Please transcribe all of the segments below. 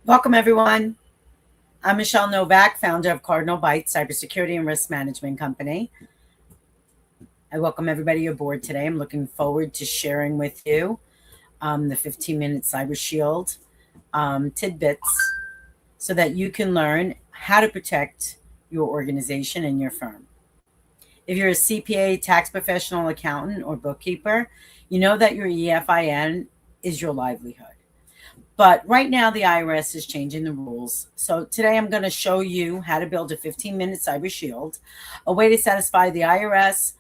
Welcome, everyone. I'm Michelle Novak, founder of Cardinal Bytes Cybersecurity and Risk Management Company. I welcome everybody aboard today. I'm looking forward to sharing with you the 15-minute Cyber Shield tidbits so that you can learn how to protect your organization and your firm. If you're a CPA, tax professional, accountant, or bookkeeper, you know that your EFIN is your livelihood. But right now, the IRS is changing the rules. So today I'm going to show you how to build a 15-minute Cyber Shield, a way to satisfy the IRS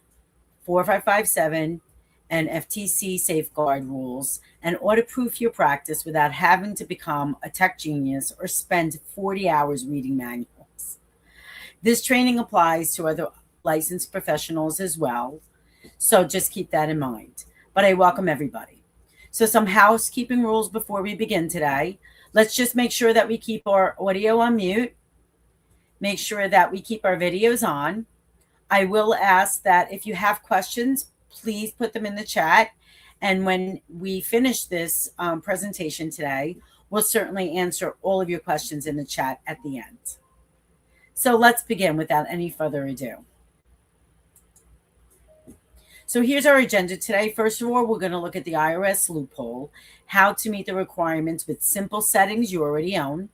4557 and FTC Safeguard rules, and audit-proof your practice without having to become a tech genius or spend 40 hours reading manuals. This training applies to other licensed professionals as well, so just keep that in mind. But I welcome everybody. So some housekeeping rules before we begin today. Let's just make sure that we keep our audio on mute. Make sure that we keep our videos on. I will ask that if you have questions, please put them in the chat. And when we finish this presentation today, we'll certainly answer all of your questions in the chat at the end. So let's begin without any further ado. So here's our agenda today. First of all, we're going to look at the IRS loophole, how to meet the requirements with simple settings you already own.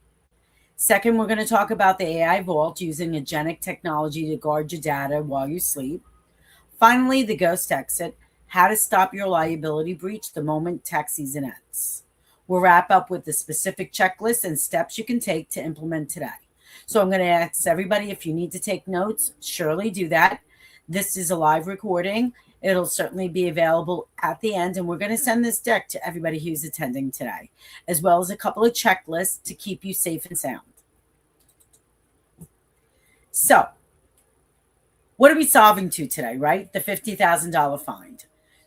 Second, we're going to talk about the AI vault using Agentic technology to guard your data while you sleep. Finally, the ghost exit, how to stop your liability breach the moment tax season ends. We'll wrap up with the specific checklist and steps you can take to implement today. So I'm going to ask everybody, if you need to take notes, surely do that. This is a live recording. It'll certainly be available at the end, and we're going to send this deck to everybody who's attending today, as well as a couple of checklists to keep you safe and sound. So, what are we solving to today, right? The $50,000 fine.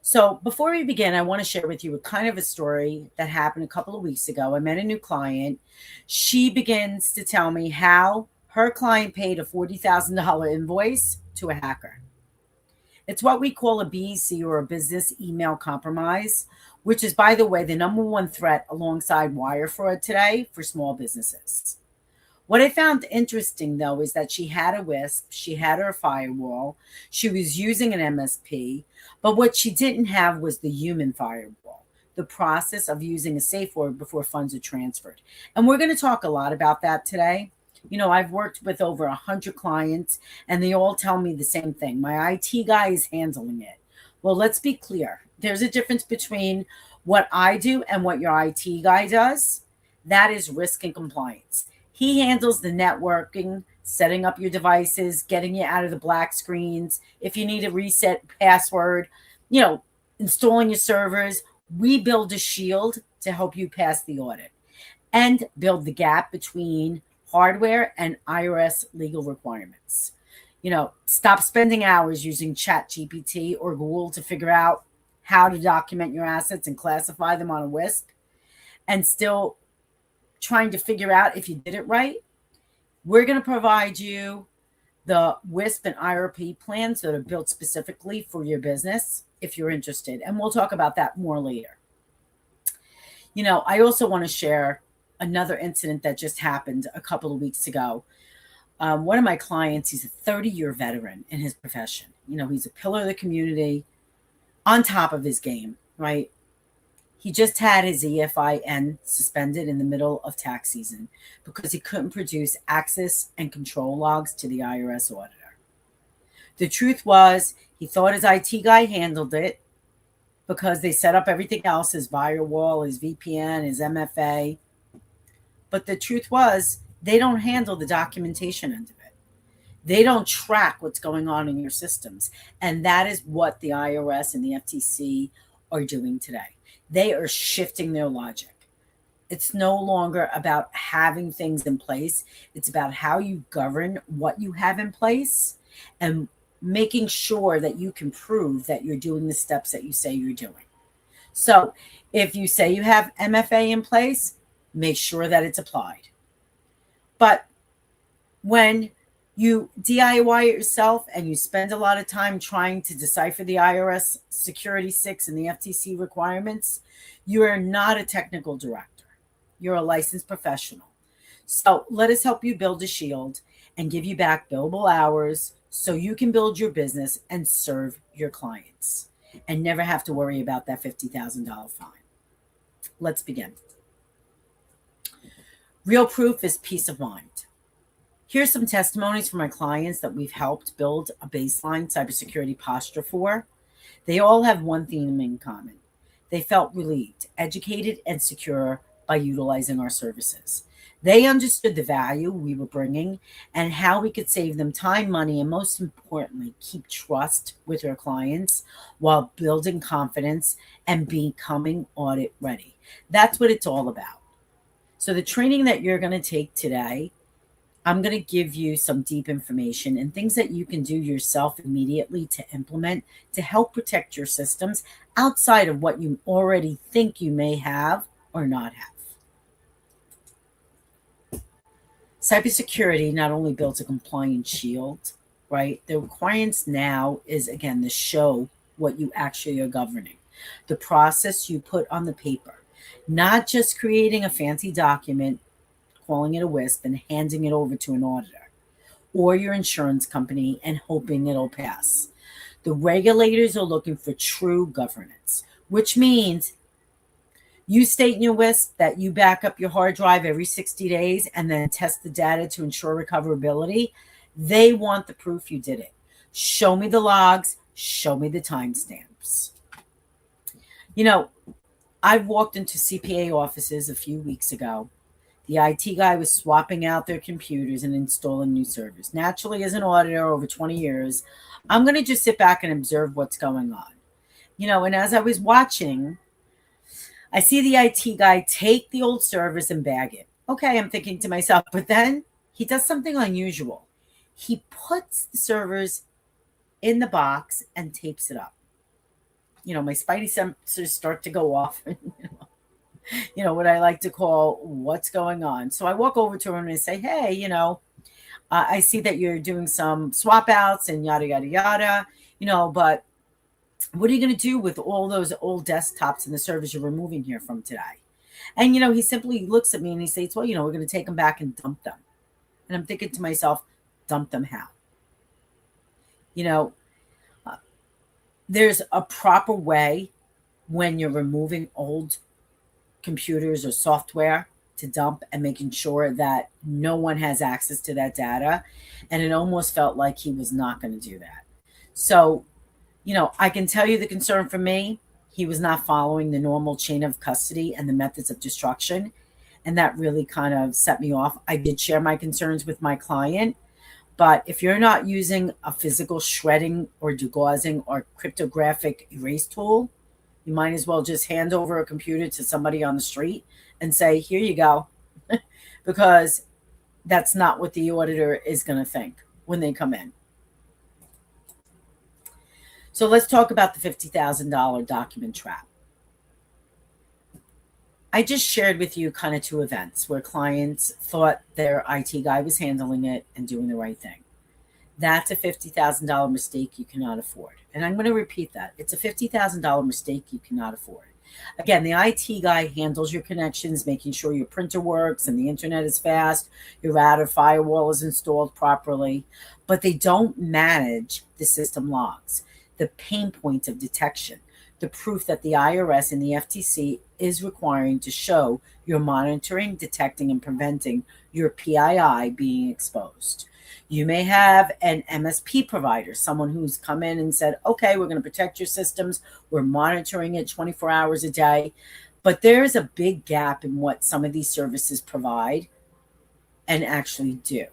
So before we begin, I want to share with you a kind of a story that happened a couple of weeks ago. I met a new client. She begins to tell me how her client paid a $40,000 invoice to a hacker. It's what we call a BEC, or a business email compromise, which is, by the way, the #1 threat alongside wire fraud today for small businesses. What I found interesting, though, is that she had a WISP, she had her firewall, she was using an MSP, but what she didn't have was the human firewall, the process of using a safe word before funds are transferred. And we're going to talk a lot about that today. You know, I've worked with over 100 clients, and they all tell me the same thing. My IT guy is handling it. Well, let's be clear. There's a difference between what I do and what your IT guy does. That is risk and compliance. He handles the networking, setting up your devices, getting you out of the black screens. If you need a reset password, you know, installing your servers. We build a shield to help you pass the audit and build the gap between hardware and IRS legal requirements. You know, stop spending hours using ChatGPT or Google to figure out how to document your assets and classify them on a WISP, and still trying to figure out if you did it right. We're going to provide you the WISP and IRP plans that are built specifically for your business if you're interested. And we'll talk about that more later. I also want to share another incident that just happened a couple of weeks ago. One of my clients, he's a 30-year veteran in his profession. He's a pillar of the community, on top of his game, right? He just had his EFIN suspended in the middle of tax season because he couldn't produce access and control logs to the IRS auditor. The truth was, he thought his IT guy handled it because they set up everything else, his firewall, his VPN, his MFA. But the truth was, they don't handle the documentation end of it. They don't track what's going on in your systems. And that is what the IRS and the FTC are doing today. They are shifting their logic. It's no longer about having things in place. It's about how you govern what you have in place and making sure that you can prove that you're doing the steps that you say you're doing. So if you say you have MFA in place, make sure that it's applied. But when you DIY it yourself and you spend a lot of time trying to decipher the IRS Security 6 and the FTC requirements, you are not a technical director. You're a licensed professional. So let us help you build a shield and give you back billable hours so you can build your business and serve your clients and never have to worry about that $50,000 fine. Let's begin. Real proof is peace of mind. Here's some testimonies from my clients that we've helped build a baseline cybersecurity posture for. They all have one theme in common. They felt relieved, educated, and secure by utilizing our services. They understood the value we were bringing and how we could save them time, money, and most importantly, keep trust with their clients while building confidence and becoming audit ready. That's what it's all about. So the training that you're going to take today, I'm going to give you some deep information and things that you can do yourself immediately to implement to help protect your systems outside of what you already think you may have or not have. Cybersecurity not only builds a compliance shield, right? The requirements now is, again, to show what you actually are governing, the process you put on the paper, not just creating a fancy document, calling it a WISP, and handing it over to an auditor or your insurance company and hoping it'll pass. The regulators are looking for true governance, which means you state in your WISP that you back up your hard drive every 60 days and then test the data to ensure recoverability. They want the proof you did it. Show me the logs. Show me the timestamps. I walked into CPA offices a few weeks ago. The IT guy was swapping out their computers and installing new servers. Naturally, as an auditor over 20 years, I'm going to just sit back and observe what's going on. And as I was watching, I see the IT guy take the old servers and bag it. Okay, I'm thinking to myself, but then he does something unusual. He puts the servers in the box and tapes it up. My spidey sensors start to go off. What I like to call what's going on. So I walk over to him and I say, hey, I see that you're doing some swap outs and yada, yada, yada, but what are you going to do with all those old desktops and the servers you're removing here from today? And, he simply looks at me and he says, well, we're going to take them back and dump them. And I'm thinking to myself, dump them how? There's a proper way when you're removing old computers or software to dump and making sure that no one has access to that data. And it almost felt like he was not going to do that. So, I can tell you the concern for me, he was not following the normal chain of custody and the methods of destruction. And that really kind of set me off. I did share my concerns with my client. But if you're not using a physical shredding or degaussing or cryptographic erase tool, you might as well just hand over a computer to somebody on the street and say, here you go, because that's not what the auditor is going to think when they come in. So let's talk about the $50,000 document trap. I just shared with you kind of two events where clients thought their IT guy was handling it and doing the right thing. That's a $50,000 mistake you cannot afford. And I'm going to repeat that. It's a $50,000 mistake you cannot afford. Again, the IT guy handles your connections, making sure your printer works and the internet is fast, your router firewall is installed properly, but they don't manage the system logs, the pain points of detection, the proof that the IRS and the FTC is requiring to show you're monitoring, detecting, and preventing your PII being exposed. You may have an MSP provider, someone who's come in and said, okay, we're going to protect your systems. We're monitoring it 24 hours a day. But there's a big gap in what some of these services provide and actually do.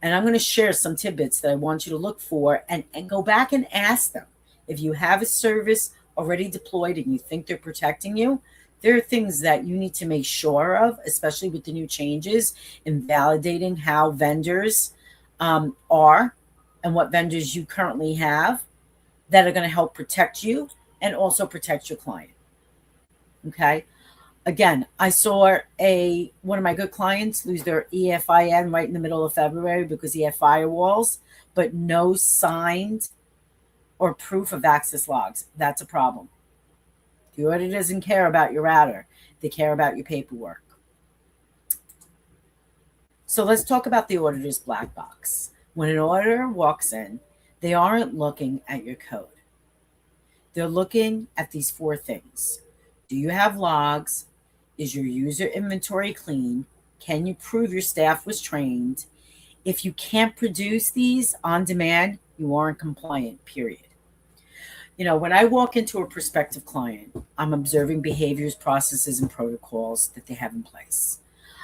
And I'm going to share some tidbits that I want you to look for and go back and ask them. If you have a service already deployed and you think they're protecting you, there are things that you need to make sure of, especially with the new changes in validating how vendors are and what vendors you currently have that are going to help protect you and also protect your client. Okay. Again, I saw one of my good clients lose their EFIN right in the middle of February because he had firewalls, but no signed or proof of access logs. That's a problem. The auditor doesn't care about your router. They care about your paperwork. So let's talk about the auditor's black box. When an auditor walks in, they aren't looking at your code. They're looking at these four things. Do you have logs? Is your user inventory clean? Can you prove your staff was trained? If you can't produce these on demand, you aren't compliant, period. When I walk into a prospective client, I'm observing behaviors, processes, and protocols that they have in place.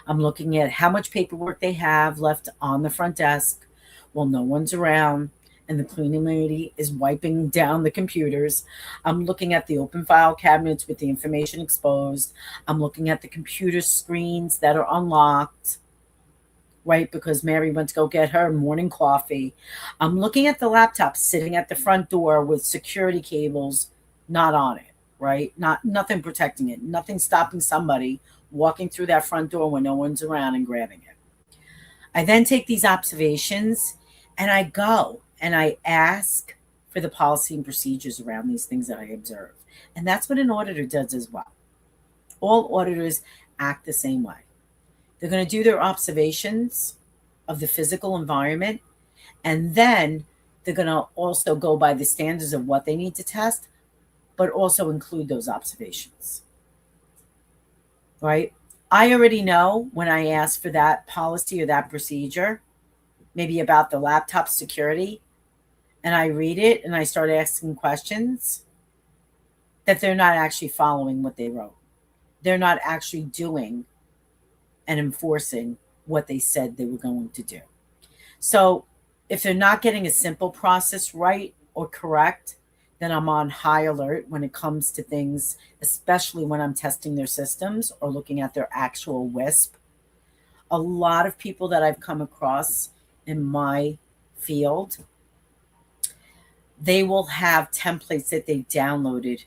I'm looking at how much paperwork they have left on the front desk while no one's around and the cleaning lady is wiping down the computers. I'm looking at the open file cabinets with the information exposed. I'm looking at the computer screens that are unlocked, right, because Mary went to go get her morning coffee. I'm looking at the laptop sitting at the front door with security cables not on it, right? Nothing protecting it, nothing stopping somebody walking through that front door when no one's around and grabbing it. I then take these observations and I go and I ask for the policy and procedures around these things that I observe. And that's what an auditor does as well. All auditors act the same way. They're going to do their observations of the physical environment, and then they're going to also go by the standards of what they need to test, but also include those observations. Right? I already know when I ask for that policy or that procedure, maybe about the laptop security, and I read it and I start asking questions, that they're not actually following what they wrote. They're not actually doing and enforcing what they said they were going to do. So if they're not getting a simple process right or correct, then I'm on high alert when it comes to things, especially when I'm testing their systems or looking at their actual WISP. A lot of people that I've come across in my field, they will have templates that they downloaded.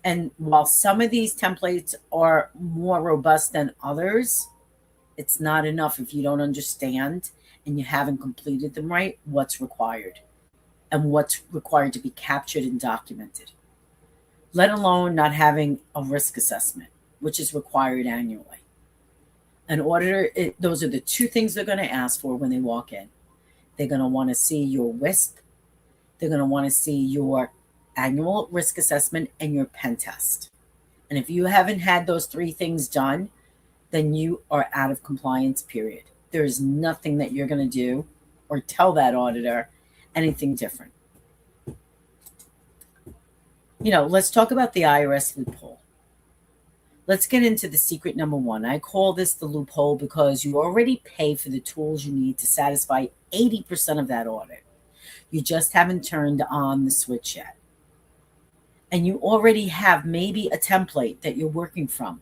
And while some of these templates are more robust than others, it's not enough if you don't understand and you haven't completed them right, what's required and what's required to be captured and documented, let alone not having a risk assessment, which is required annually. An auditor, those are the two things they're going to ask for when they walk in. They're going to want to see your WISP. They're going to want to see your annual risk assessment and your pen test. And if you haven't had those three things done, then you are out of compliance, period. There is nothing that you're going to do or tell that auditor anything different. Let's talk about the IRS loophole. Let's get into the secret number one. I call this the loophole because you already pay for the tools you need to satisfy 80% of that audit. You just haven't turned on the switch yet. And you already have maybe a template that you're working from.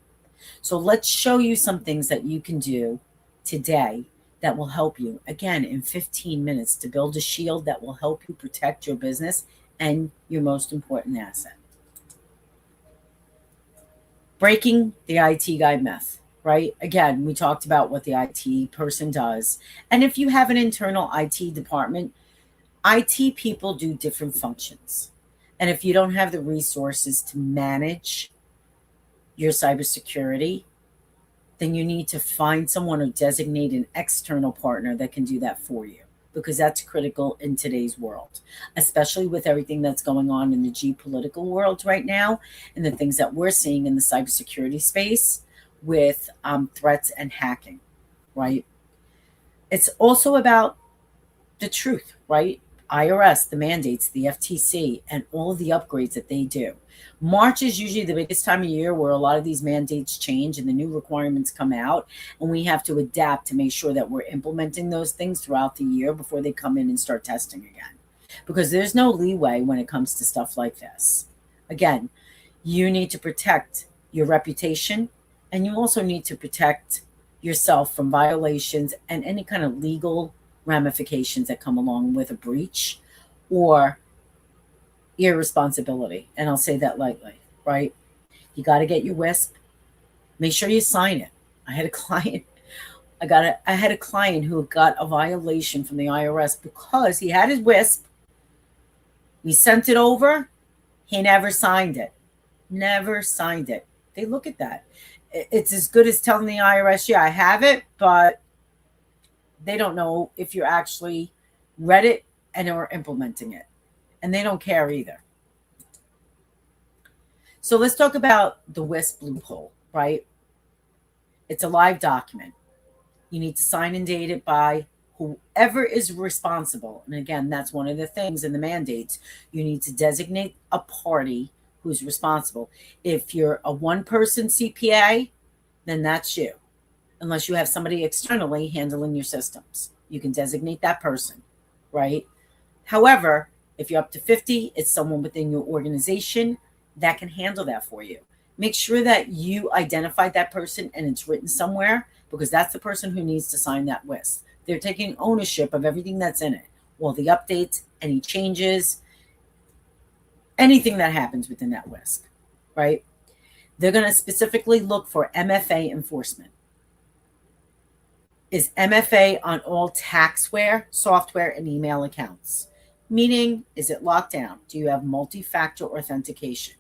So let's show you some things that you can do today that will help you, again, in 15 minutes to build a shield that will help you protect your business and your most important asset. Breaking the IT guy myth, right? Again, we talked about what the IT person does. And if you have an internal IT department, IT people do different functions. And if you don't have the resources to manage your cybersecurity, then you need to find someone or designate an external partner that can do that for you, because that's critical in today's world, especially with everything that's going on in the geopolitical world right now and the things that we're seeing in the cybersecurity space with threats and hacking, right? It's also about the truth, right? IRS, the mandates, the FTC, and all of the upgrades that they do. March is usually the biggest time of year where a lot of these mandates change and the new requirements come out, and we have to adapt to make sure that we're implementing those things throughout the year before they come in and start testing again. Because there's no leeway when it comes to stuff like this. Again, you need to protect your reputation, and you also need to protect yourself from violations and any kind of legal ramifications that come along with a breach or irresponsibility. And I'll say that lightly, right? You got to get your WISP. Make sure you sign it. I had a client. I had a client who got a violation from the IRS because he had his WISP. We sent it over. He never signed it. Never signed it. They look at that. It's as good as telling the IRS, yeah, I have it, but they don't know if you're actually read it and are implementing it. And they don't care either. So let's talk about the WISP loophole, right? It's a live document. You need to sign and date it by whoever is responsible. And again, that's one of the things in the mandates. You need to designate a party who's responsible. If you're a one-person CPA, then that's you. Unless you have somebody externally handling your systems, you can designate that person, right? However, if you're up to 50, it's someone within your organization that can handle that for you. Make sure that you identify that person and it's written somewhere, because that's the person who needs to sign that WISP. They're taking ownership of everything that's in it. Well, the updates, any changes, anything that happens within that WISP, right? They're going to specifically look for MFA enforcement. Is MFA on all taxware, software, and email accounts? Meaning, is it locked down? Do you have multi-factor authentication?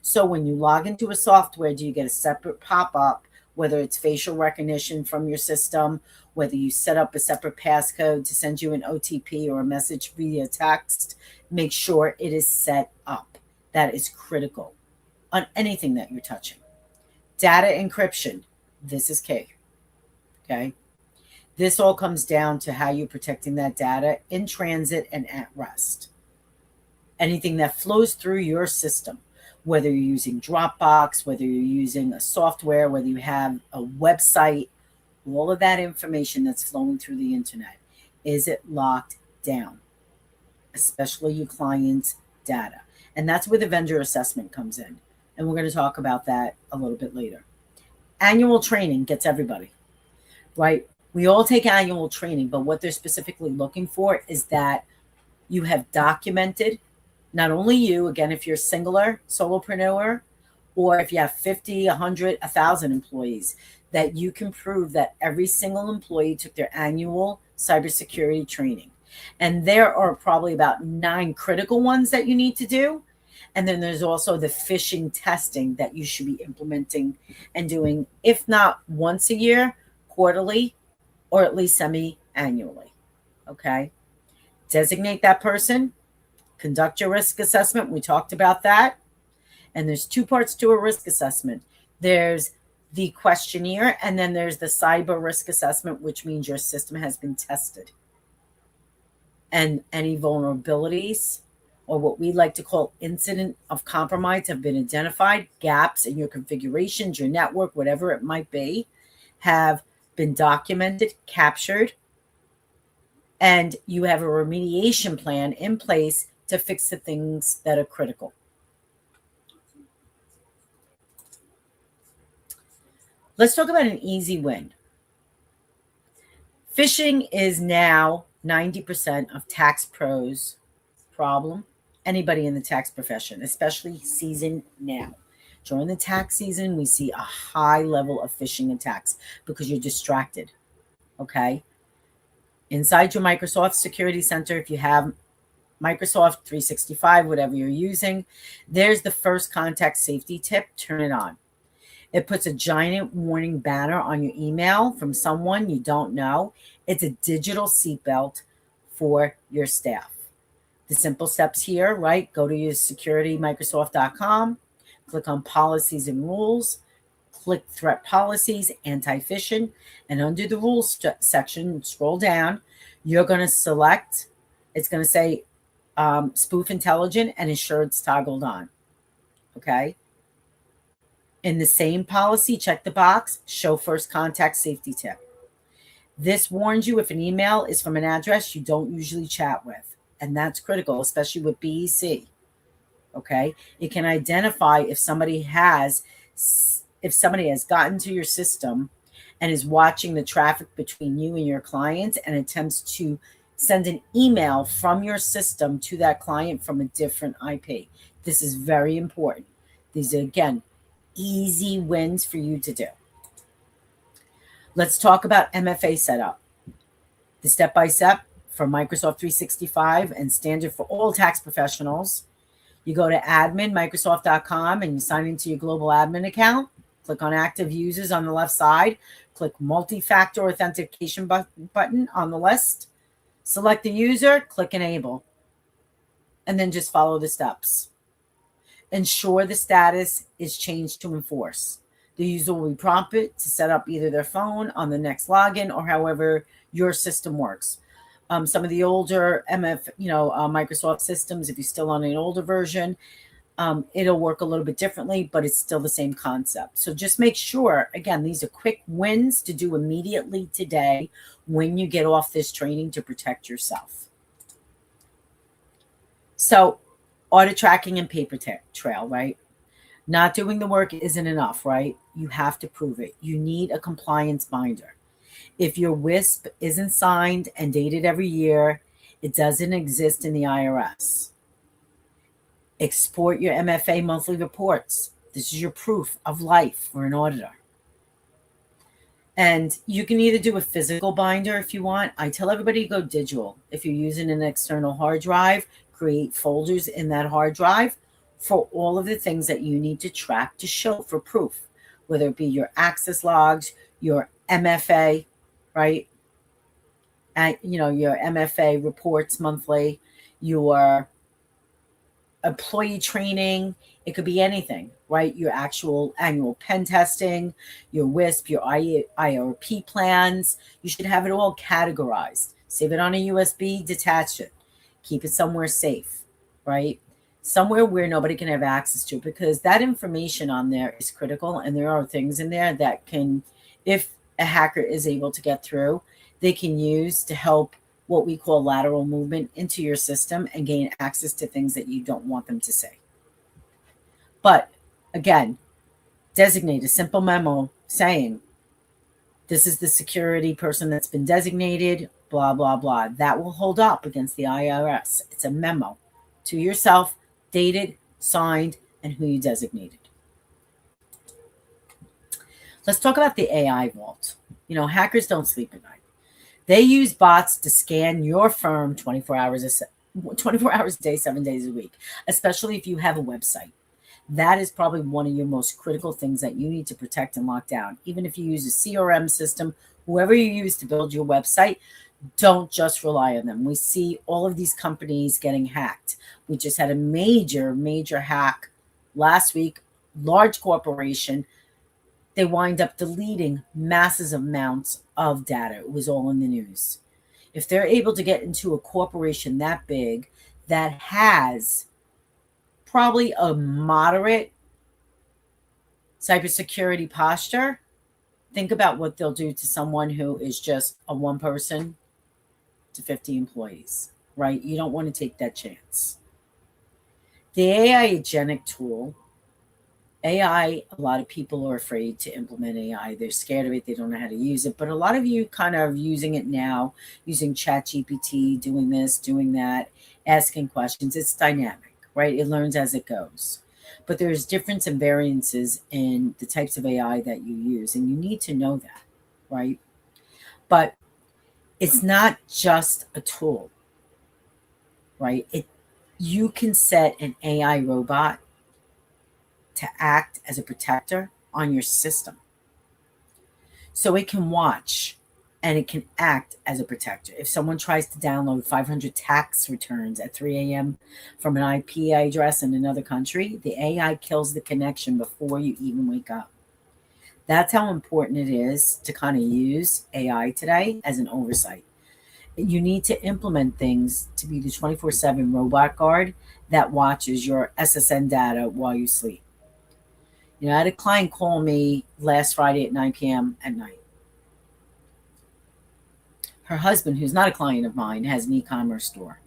So when you log into a software, do you get a separate pop-up, whether it's facial recognition from your system, whether you set up a separate passcode to send you an OTP or a message via text? Make sure it is set up. That is critical on anything that you're touching. Data encryption. This is key. Okay. This all comes down to how you're protecting that data in transit and at rest. Anything that flows through your system, whether you're using Dropbox, whether you're using a software, whether you have a website, all of that information that's flowing through the internet, is it locked down? Especially your client's data. And that's where the vendor assessment comes in. And we're going to talk about that a little bit later. Annual training gets everybody, right? We all take annual training, but what they're specifically looking for is that you have documented, not only you, again, if you're a singular solopreneur, or if you have 50, 100, 1,000 employees, that you can prove that every single employee took their annual cybersecurity training. And there are probably about 9 critical ones that you need to do. And then there's also the phishing testing that you should be implementing and doing, if not once a year, quarterly, or at least semi-annually, okay? Designate that person, conduct your risk assessment. We talked about that. And there's 2 parts to a risk assessment. There's the questionnaire, and then there's the cyber risk assessment, which means your system has been tested. And any vulnerabilities, or what we like to call incident of compromise, have been identified. Gaps in your configurations, your network, whatever it might be, have been documented, captured, and you have a remediation plan in place to fix the things that are critical. Let's talk about an easy win. Phishing is now 90% of tax pros' problem. Anybody in the tax profession, especially season now. During the tax season, we see a high level of phishing attacks because you're distracted, okay? Inside your Microsoft Security Center, if you have Microsoft 365, whatever you're using, there's the first contact safety tip. Turn it on. It puts a giant warning banner on your email from someone you don't know. It's a digital seatbelt for your staff. The simple steps here, right? Go to your securitymicrosoft.com, click on policies and rules, click threat policies, anti-phishing, and under the rules section, scroll down, you're going to select, it's going to say spoof intelligent and ensure it's toggled on. Okay. In the same policy, check the box, show first contact safety tip. This warns you if an email is from an address you don't usually chat with. And that's critical, especially with BEC. Okay. It can identify if somebody has gotten to your system and is watching the traffic between you and your client and attempts to send an email from your system to that client from a different IP. This is very important. These are, again, easy wins for you to do. Let's talk about MFA setup. The step-by-step for Microsoft 365 and standard for all tax professionals. You go to admin.microsoft.com and you sign into your global admin account. Click on active users on the left side. Click multi-factor authentication button on the list. Select the user, click enable. And then just follow the steps. Ensure the status is changed to enforce. The user will be prompted to set up either their phone on the next login or however your system works. Some of the older Microsoft systems, if you're still on an older version, it'll work a little bit differently, but it's still the same concept. So just make sure, again, these are quick wins to do immediately today when you get off this training to protect yourself. So audit tracking and paper trail, right? Not doing the work isn't enough, right? You have to prove it. You need a compliance binder. If your WISP isn't signed and dated every year, it doesn't exist in the IRS. Export your MFA monthly reports. This is your proof of life for an auditor. And you can either do a physical binder if you want. I tell everybody to go digital. If you're using an external hard drive, create folders in that hard drive for all of the things that you need to track to show for proof, whether it be your access logs, your MFA, right? And, your MFA reports monthly, your employee training. It could be anything, right? Your actual annual pen testing, your WISP, your IRP plans. You should have it all categorized. Save it on a USB, detach it. Keep it somewhere safe, right? Somewhere where nobody can have access to it, because that information on there is critical. And there are things in there that can, if a hacker is able to get through, they can use to help what we call lateral movement into your system and gain access to things that you don't want them to see. But again, designate a simple memo saying, this is the security person that's been designated, blah, blah, blah. That will hold up against the IRS. It's a memo to yourself, dated, signed, and who you designated. Let's talk about the AI vault. Hackers don't sleep at night. They use bots to scan your firm 24 hours a day, 7 days a week, especially if you have a website. That is probably one of your most critical things that you need to protect and lock down. Even if you use a CRM system, whoever you use to build your website, don't just rely on them. We see all of these companies getting hacked. We just had a major hack last week, large corporation. They wind up deleting massive amounts of data. It was all in the news. If they're able to get into a corporation that big that has probably a moderate cybersecurity posture, think about what they'll do to someone who is just a one person to 50 employees, right? You don't want to take that chance. The AI Agentic tool, AI, a lot of people are afraid to implement AI. They're scared of it. They don't know how to use it. But a lot of you kind of using it now, using ChatGPT, doing this, doing that, asking questions. It's dynamic, right? It learns as it goes. But there's difference and variances in the types of AI that you use. And you need to know that, right? But it's not just a tool. right? You can set an AI robot to act as a protector on your system. So it can watch and it can act as a protector. If someone tries to download 500 tax returns at 3 a.m. from an IP address in another country, the AI kills the connection before you even wake up. That's how important it is to kind of use AI today as an oversight. You need to implement things to be the 24/7 robot guard that watches your SSN data while you sleep. You know, I had a client call me last Friday at 9 p.m. at night. Her husband, who's not a client of mine, has an e-commerce store.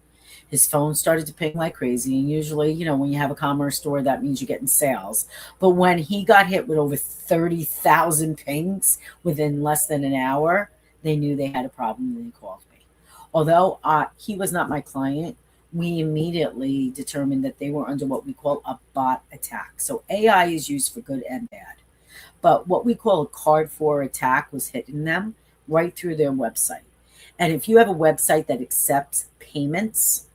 His phone started to ping like crazy. And usually, you know, when you have a commerce store, that means you're getting sales. But when he got hit with over 30,000 pings within less than an hour, they knew they had a problem and they called me. Although he was not my client, we immediately determined that they were under what we call a bot attack. So AI is used for good and bad. But what we call a card for attack was hitting them right through their website. And if you have a website that accepts payments,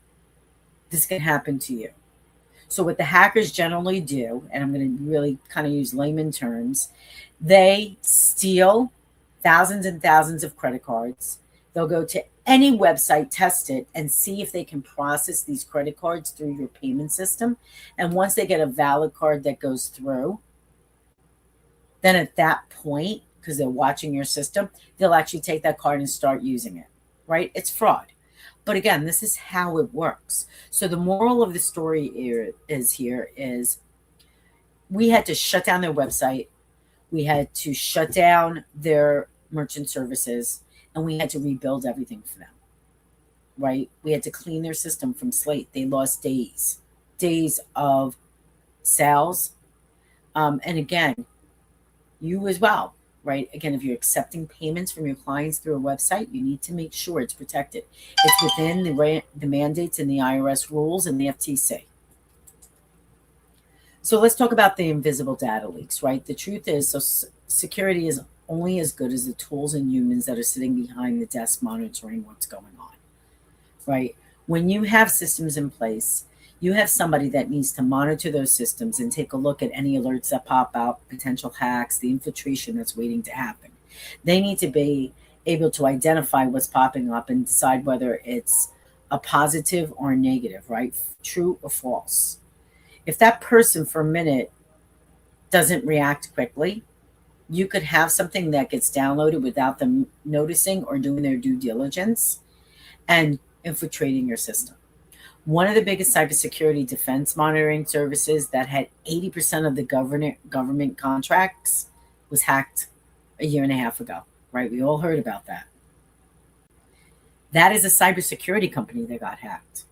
this can happen to you. So what the hackers generally do, and I'm going to really kind of use layman terms, they steal thousands and thousands of credit cards. They'll go to any website, test it, and see if they can process these credit cards through your payment system. And once they get a valid card that goes through, then at that point, because they're watching your system, they'll actually take that card and start using it, right? It's fraud. But again, this is how it works. So the moral of the story is we had to shut down their website. We had to shut down their merchant services, and we had to rebuild everything for them, right? We had to clean their system from slate. They lost days of sales. And again, you as well, right? Again, if you're accepting payments from your clients through a website, you need to make sure it's protected. It's within the mandates and the IRS rules and the FTC. So let's talk about the invisible data leaks, right? The truth is, so security is only as good as the tools and humans that are sitting behind the desk monitoring what's going on, right? When you have systems in place, you have somebody that needs to monitor those systems and take a look at any alerts that pop out, potential hacks, the infiltration that's waiting to happen. They need to be able to identify what's popping up and decide whether it's a positive or a negative, right? True or false. If that person for a minute doesn't react quickly, you could have something that gets downloaded without them noticing or doing their due diligence and infiltrating your system. One of the biggest cybersecurity defense monitoring services that had 80% of the government contracts was hacked a year and a half ago, right? We all heard about that. That is a cybersecurity company that got hacked.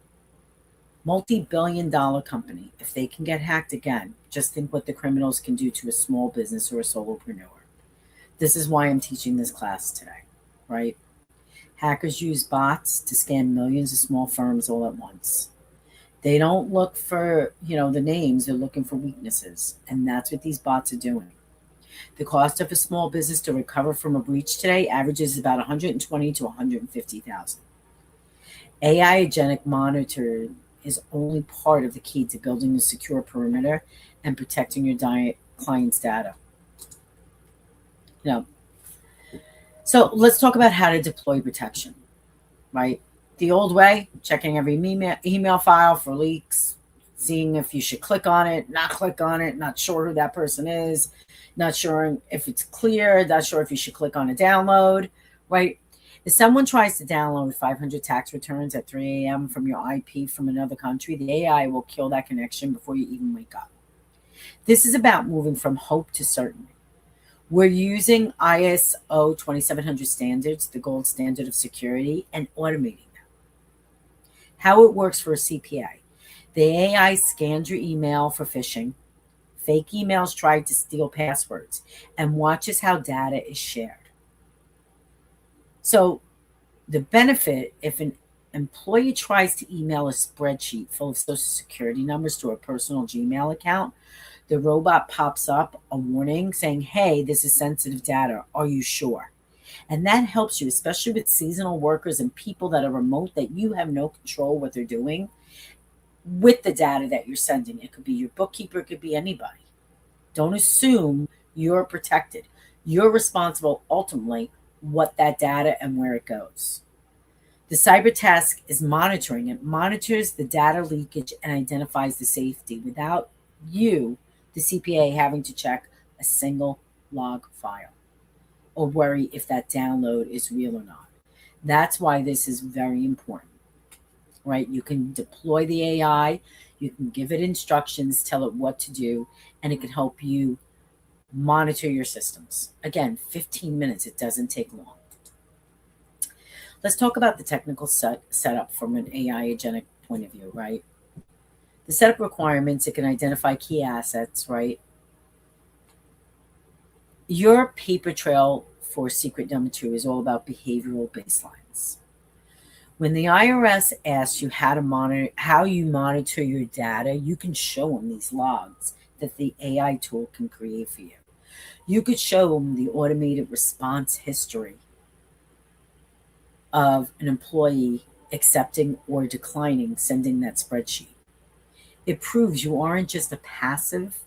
Multi-billion-dollar company. If they can get hacked again, just think what the criminals can do to a small business or a solopreneur. This is why I'm teaching this class today, right? Hackers use bots to scam millions of small firms all at once. They don't look for, the names, they're looking for weaknesses. And that's what these bots are doing. The cost of a small business to recover from a breach today averages about $120,000 to $150,000. AI Agentic monitoring is only part of the key to building a secure perimeter and protecting your client's data. So let's talk about how to deploy protection, right? The old way, checking every email file for leaks, seeing if you should click on it, not click on it, not sure who that person is, not sure if it's clear, not sure if you should click on a download, right? If someone tries to download 500 tax returns at 3 a.m. from your IP from another country, the AI will kill that connection before you even wake up. This is about moving from hope to certainty. We're using ISO 2700 standards, the gold standard of security, and automating them. How it works for a CPA. The AI scans your email for phishing, fake emails try to steal passwords, and watches how data is shared. So the benefit, if an employee tries to email a spreadsheet full of social security numbers to a personal Gmail account, the robot pops up a warning saying, hey, this is sensitive data. Are you sure? And that helps you, especially with seasonal workers and people that are remote that you have no control what they're doing with the data that you're sending. It could be your bookkeeper, it could be anybody. Don't assume you're protected. You're responsible ultimately what that data and where it goes. The cyber task is monitoring. It monitors the data leakage and identifies the safety without you, the CPA, having to check a single log file or worry if that download is real or not. That's why this is very important, right? You can deploy the AI, you can give it instructions, tell it what to do, and it can help you monitor your systems. Again, 15 minutes, it doesn't take long. Let's talk about the technical setup from an AI agentic point of view, right? The setup requirements, it can identify key assets, right? Your paper trail for secret number 2 is all about behavioral baselines. When the IRS asks you how you monitor your data, you can show them these logs that the AI tool can create for you. You could show them the automated response history of an employee accepting or declining sending that spreadsheet. It proves you aren't just a passive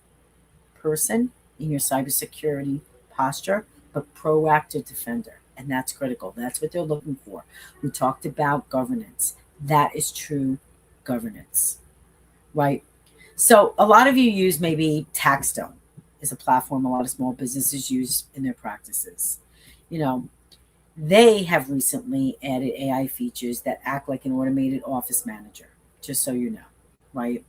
person in your cybersecurity posture, but proactive defender. And that's critical. That's what they're looking for. We talked about governance. That is true governance, right? So a lot of you use maybe TaxStone is a platform a lot of small businesses use in their practices. You know, they have recently added AI features that act like an automated office manager, just so you know, right?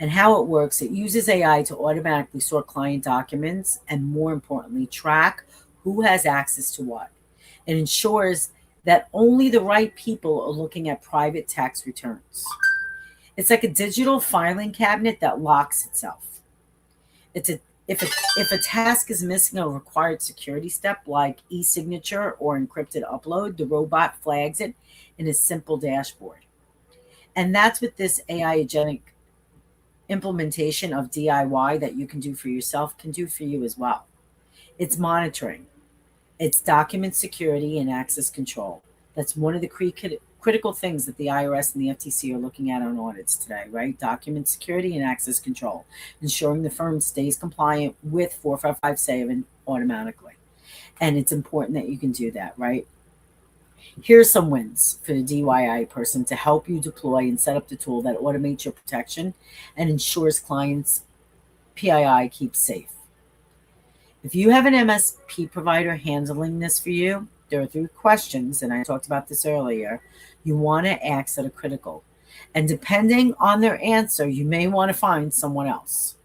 And how it works, it uses AI to automatically sort client documents and, more importantly, track who has access to what. It ensures that only the right people are looking at private tax returns. It's like a digital filing cabinet that locks itself. If a task is missing a required security step like e-signature or encrypted upload, the robot flags it in a simple dashboard. And that's what this AI agentic implementation of DIY that you can do for yourself can do for you as well. It's monitoring. It's document security and access control. That's one of the critical things that the IRS and the FTC are looking at on audits today, right? Document security and access control, ensuring the firm stays compliant with 4557 automatically. And it's important that you can do that, right? Here's some wins for the DIY person to help you deploy and set up the tool that automates your protection and ensures clients' PII keeps safe. If you have an MSP provider handling this for you, there are 3 questions, and I talked about this earlier, you want to ask that are critical. And depending on their answer, you may want to find someone else.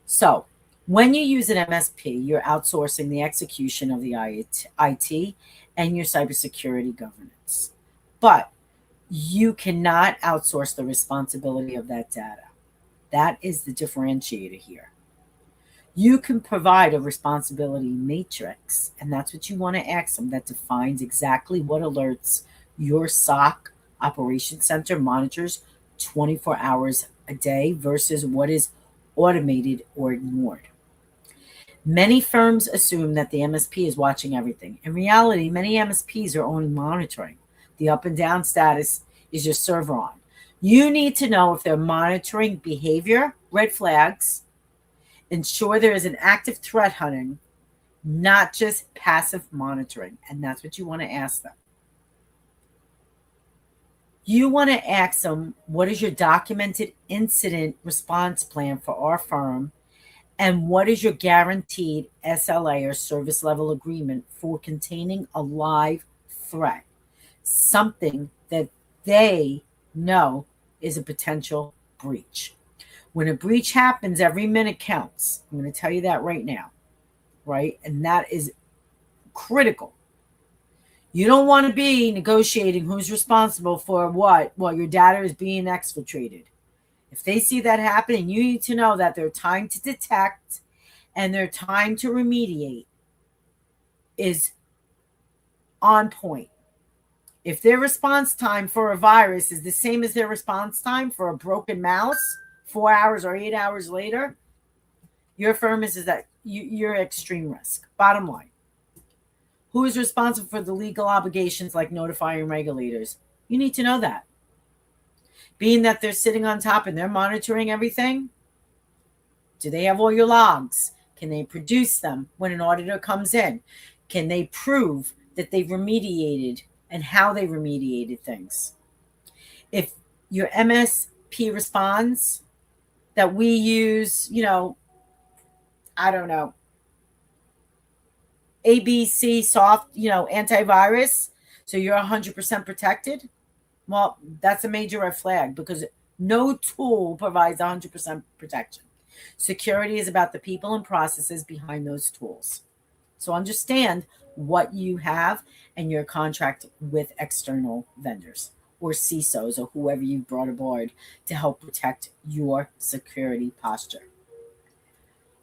So, when you use an MSP, you're outsourcing the execution of the IT and your cybersecurity governance. But you cannot outsource the responsibility of that data. That is the differentiator here. You can provide a responsibility matrix, and that's what you want to ask them, that defines exactly what alerts your SOC operations center monitors 24 hours a day versus what is automated or ignored. Many firms assume that the MSP is watching everything. In reality, many MSPs are only monitoring. The up and down status is your server on. You need to know if they're monitoring behavior, red flags, ensure there is an active threat hunting, not just passive monitoring. And that's what you want to ask them. You want to ask them, what is your documented incident response plan for our firm? And what is your guaranteed SLA or service level agreement for containing a live threat? Something that they know is a potential breach. When a breach happens, every minute counts. I'm going to tell you that right now, right? And that is critical. You don't want to be negotiating who's responsible for what while your data is being exfiltrated. If they see that happening, you need to know that their time to detect and their time to remediate is on point. If their response time for a virus is the same as their response time for a broken mouse, 4 hours or 8 hours later, your firm is that you're extreme risk. Bottom line. Who is responsible for the legal obligations like notifying regulators? You need to know that. Being that they're sitting on top and they're monitoring everything, do they have all your logs? Can they produce them when an auditor comes in? Can they prove that they've remediated and how they remediated things? If your MSP responds that we use, I don't know, ABC soft, antivirus, so you're 100% protected, well, that's a major red flag because no tool provides 100% protection. Security is about the people and processes behind those tools. So understand what you have and your contract with external vendors or CISOs or whoever you brought aboard to help protect your security posture.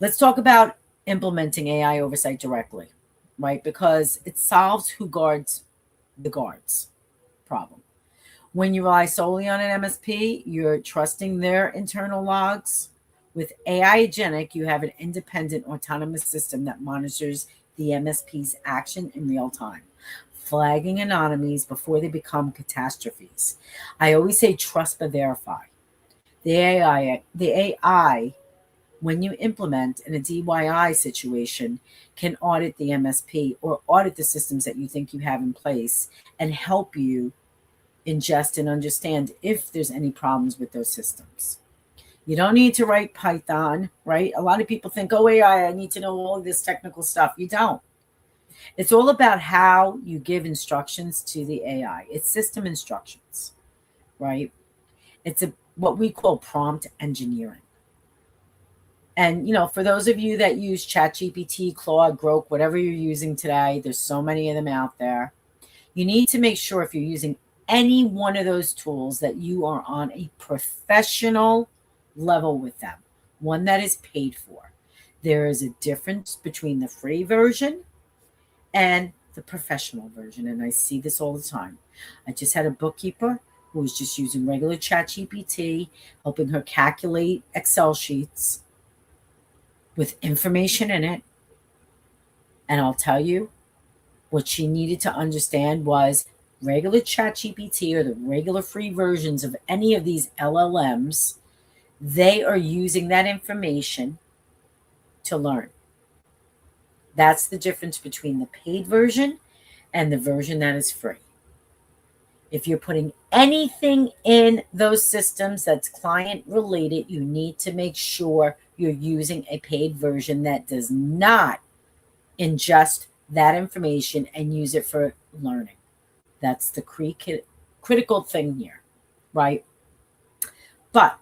Let's talk about implementing AI oversight directly, right? Because it solves who guards the guards problem. When you rely solely on an MSP, you're trusting their internal logs. With AI Agentic, you have an independent autonomous system that monitors the MSP's action in real time, flagging anomalies before they become catastrophes. I always say trust but verify. The AI, when you implement in a DIY situation, can audit the MSP or audit the systems that you think you have in place and help you ingest and understand if there's any problems with those systems. You don't need to write Python, right? A lot of people think, oh, AI, I need to know all of this technical stuff. You don't. It's all about how you give instructions to the AI. It's system instructions, right? It's what we call prompt engineering. And, for those of you that use ChatGPT, Claude, Grok, whatever you're using today, there's so many of them out there. You need to make sure if you're using any one of those tools that you are on a professional level with them, one that is paid for. There is a difference between the free version and the professional version, and I see this all the time. I just had a bookkeeper who was just using regular ChatGPT, helping her calculate Excel sheets with information in it. And I'll tell you, what she needed to understand was regular ChatGPT or the regular free versions of any of these LLMs, they are using that information to learn. That's the difference between the paid version and the version that is free. If you're putting anything in those systems that's client related, you need to make sure you're using a paid version that does not ingest that information and use it for learning. That's the critical thing here, right? But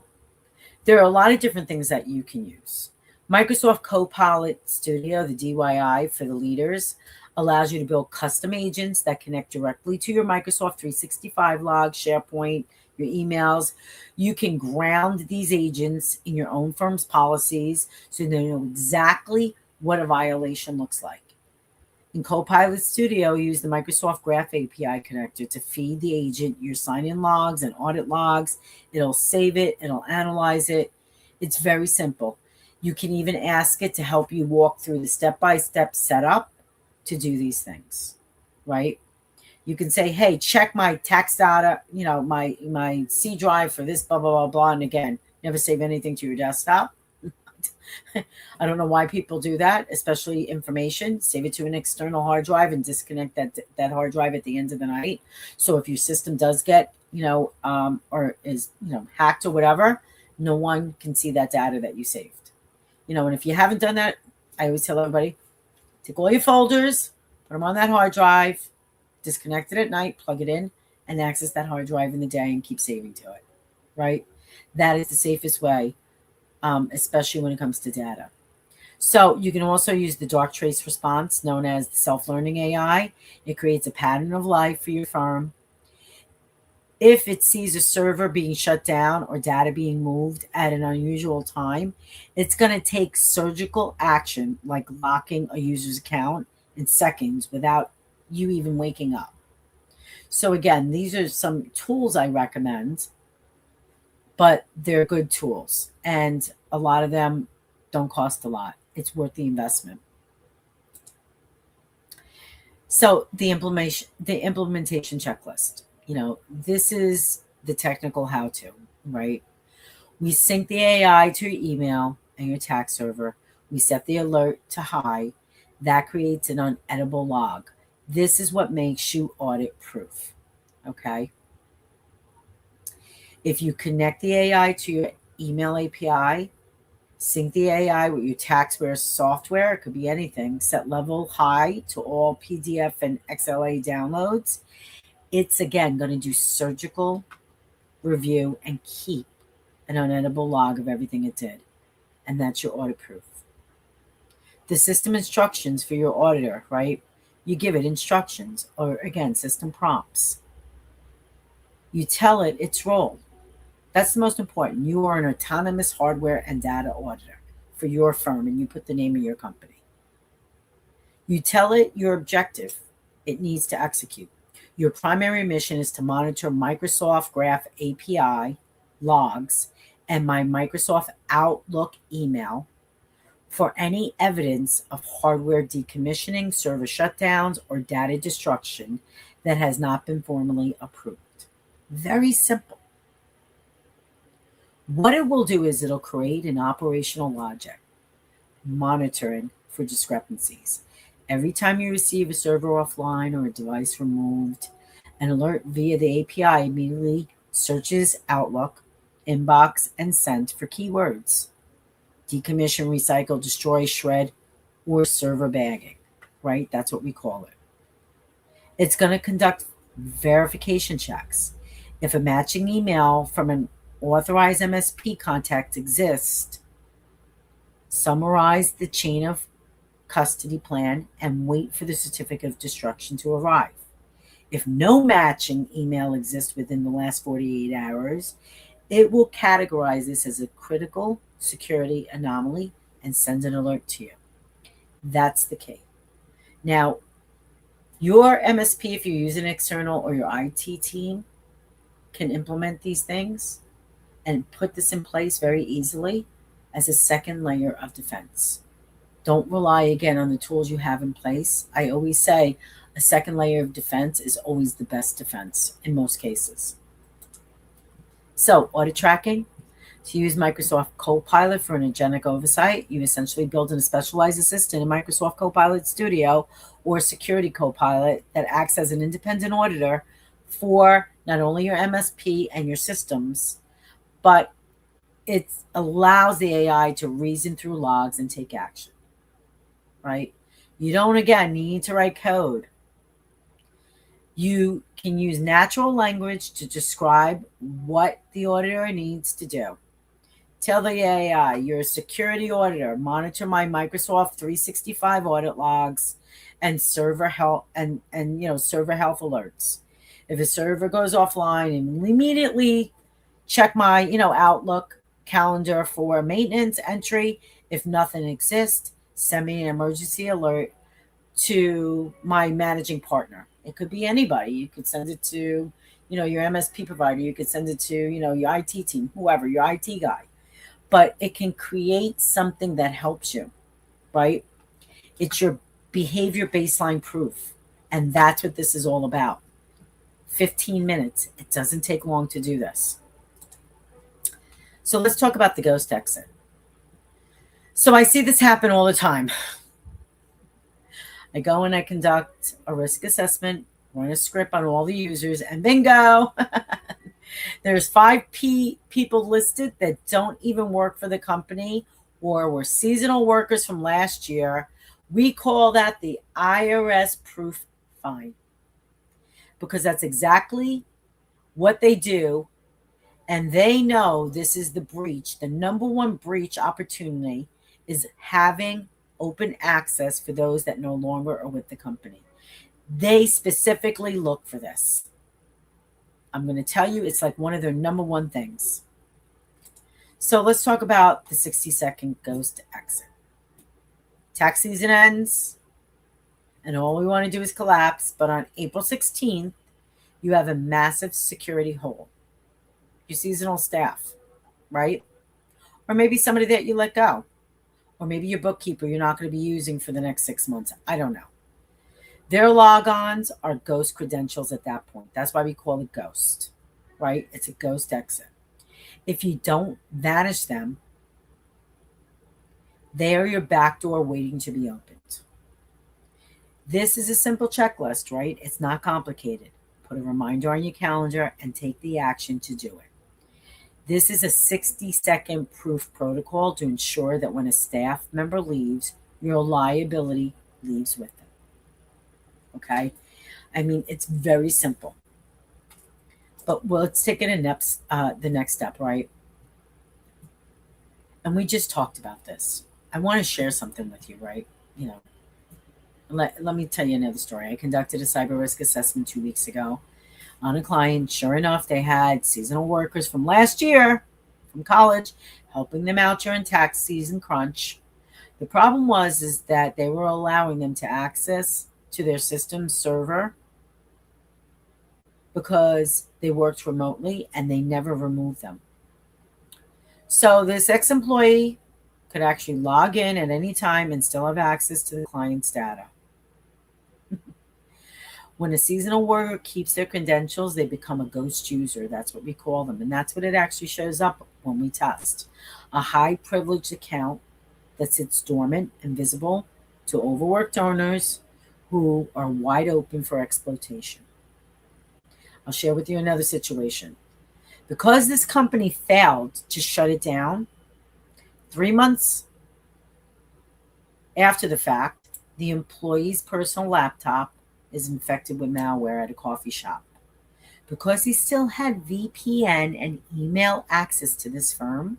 there are a lot of different things that you can use. Microsoft Copilot Studio, the DIY for the leaders, allows you to build custom agents that connect directly to your Microsoft 365 log, SharePoint, your emails. You can ground these agents in your own firm's policies so they know exactly what a violation looks like. In Copilot Studio, use the Microsoft Graph API connector to feed the agent your sign-in logs and audit logs. It'll save it. It'll analyze it. It's very simple. You can even ask it to help you walk through the step-by-step setup to do these things, right? You can say, hey, check my tax data, my C drive for this, blah, blah, blah, blah. And again, never save anything to your desktop. I don't know why people do that, especially information. Save it to an external hard drive and disconnect that hard drive at the end of the night. So if your system does get, or is, hacked or whatever, no one can see that data that you saved. And if you haven't done that, I always tell everybody, take all your folders, put them on that hard drive, disconnect it at night, plug it in, and access that hard drive in the day and keep saving to it, right? That is the safest way, especially when it comes to data. So you can also use the dark trace response, known as the self-learning AI. It creates a pattern of life for your firm. If it sees a server being shut down or data being moved at an unusual time, it's going to take surgical action like locking a user's account in seconds without you even waking up. So again, these are some tools I recommend, but they're good tools. And a lot of them don't cost a lot. It's worth the investment. So the implementation checklist, this is the technical how-to, right? We sync the AI to your email and your tax server. We set the alert to high. That creates an uneditable log. This is what makes you audit proof. Okay. If you connect the AI to your email API, sync the AI with your taxware software, it could be anything, set level high to all PDF and XLA downloads, it's again going to do surgical review and keep an uneditable log of everything it did. And that's your audit proof. The system instructions for your auditor, right? You give it instructions or, again, system prompts. You tell it its role. That's the most important. You are an autonomous hardware and data auditor for your firm, and you put the name of your company. You tell it your objective it needs to execute. Your primary mission is to monitor Microsoft Graph API logs and my Microsoft Outlook email for any evidence of hardware decommissioning, server shutdowns, or data destruction that has not been formally approved. Very simple. What it will do is it'll create an operational logic, monitoring for discrepancies. Every time you receive a server offline or a device removed, an alert via the API immediately searches Outlook, inbox, and sent for keywords. Decommission, recycle, destroy, shred, or server bagging, right? That's what we call it. It's going to conduct verification checks. If a matching email from an authorized MSP contact exists, summarize the chain of custody plan and wait for the certificate of destruction to arrive. If no matching email exists within the last 48 hours, it will categorize this as a critical security anomaly and send an alert to you. That's the key. Now, your MSP, if you're using external, or your IT team, can implement these things and put this in place very easily as a second layer of defense. Don't rely again on the tools you have in place. I always say a second layer of defense is always the best defense in most cases. So, audit tracking. To use Microsoft Copilot for an agentic oversight, you essentially build in a specialized assistant in Microsoft Copilot Studio or Security Copilot that acts as an independent auditor for not only your MSP and your systems, but it allows the AI to reason through logs and take action, right? You don't, again, need to write code. You can use natural language to describe what the auditor needs to do. Tell the AI, you're a security auditor. Monitor my Microsoft 365 audit logs and server health and server health alerts. If a server goes offline, immediately check my Outlook calendar for maintenance entry. If nothing exists, send me an emergency alert to my managing partner. It could be anybody. You could send it to your MSP provider. You could send it to your IT team, whoever, your IT guy. But it can create something that helps you, right? It's your behavior baseline proof. And that's what this is all about. 15 minutes. It doesn't take long to do this. So let's talk about the ghost exit. So I see this happen all the time. I go and I conduct a risk assessment, run a script on all the users, and bingo! There's 5 people listed that don't even work for the company or were seasonal workers from last year. We call that the IRS proof fine because that's exactly what they do. And they know this is the breach. The number one breach opportunity is having open access for those that no longer are with the company. They specifically look for this. I'm going to tell you, it's like one of their number one things. So let's talk about the 60-second ghost exit. Tax season ends, and all we want to do is collapse. But on April 16th, you have a massive security hole. Your seasonal staff, right? Or maybe somebody that you let go. Or maybe your bookkeeper you're not going to be using for the next 6 months. I don't know. Their logons are ghost credentials at that point. That's why we call it ghost, right? It's a ghost exit. If you don't vanish them, they are your back door waiting to be opened. This is a simple checklist, right? It's not complicated. Put a reminder on your calendar and take the action to do it. This is a 60-second proof protocol to ensure that when a staff member leaves, your liability leaves with them. Okay? I mean, it's very simple. But let's take it the next step, right? And we just talked about this. I want to share something with you, right? Let me tell you another story. I conducted a cyber risk assessment 2 weeks ago on a client. Sure enough, they had seasonal workers from last year from college helping them out during tax season crunch. The problem is that they were allowing them to access to their system server because they worked remotely and they never removed them. So this ex-employee could actually log in at any time and still have access to the client's data. When a seasonal worker keeps their credentials, they become a ghost user. That's what we call them. And that's what it actually shows up when we test. A high privileged account that sits dormant, invisible to overworked owners who are wide open for exploitation. I'll share with you another situation. Because this company failed to shut it down, 3 months after the fact, the employee's personal laptop is infected with malware at a coffee shop. Because he still had VPN and email access to this firm,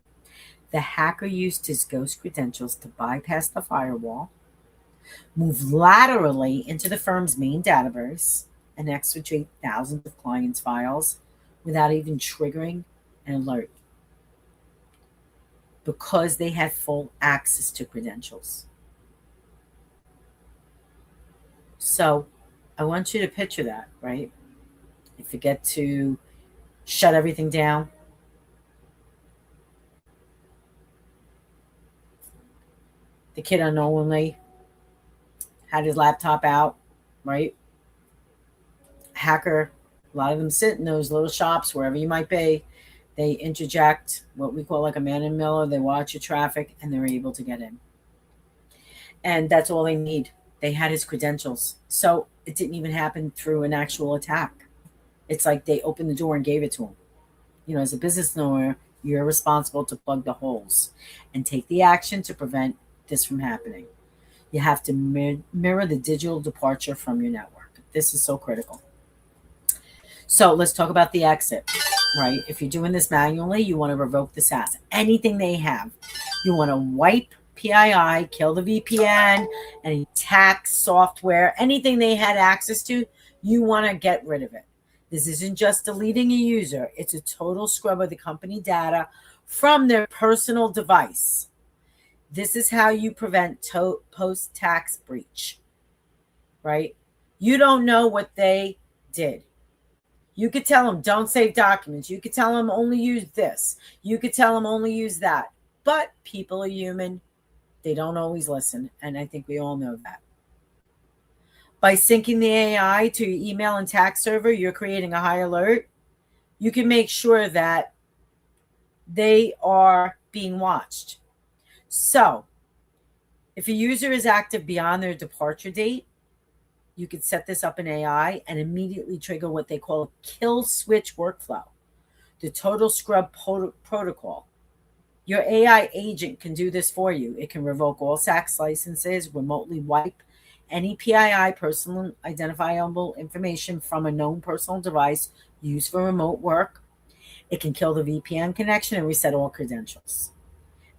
the hacker used his ghost credentials to bypass the firewall, move laterally into the firm's main database, and exfiltrate thousands of clients' files without even triggering an alert. Because they had full access to credentials. So I want you to picture that, right? If you get to shut everything down, the kid unknowingly had his laptop out, right? Hacker, a lot of them sit in those little shops, wherever you might be. They interject what we call like a man in Miller. They watch your traffic and they're able to get in. And that's all they need. They had his credentials. So it didn't even happen through an actual attack. It's like they opened the door and gave it to him. As a business owner, you're responsible to plug the holes and take the action to prevent this from happening. You have to mirror the digital departure from your network. This is so critical. So let's talk about the exit, right? If you're doing this manually, you want to revoke the SaaS. Anything they have. You want to wipe PII, kill the VPN, any tax software, anything they had access to, you want to get rid of it. This isn't just deleting a user. It's a total scrub of the company data from their personal device. This is how you prevent post-tax breach, right? You don't know what they did. You could tell them, don't save documents. You could tell them only use this. You could tell them only use that. But people are human. They don't always listen. And I think we all know that. By syncing the AI to your email and tax server, you're creating a high alert. You can make sure that they are being watched. So if a user is active beyond their departure date, you could set this up in AI and immediately trigger what they call a kill switch workflow, the total scrub protocol. Your AI agent can do this for you. It can revoke all SaaS licenses, remotely wipe any PII, personal identifiable information from a known personal device used for remote work. It can kill the VPN connection and reset all credentials.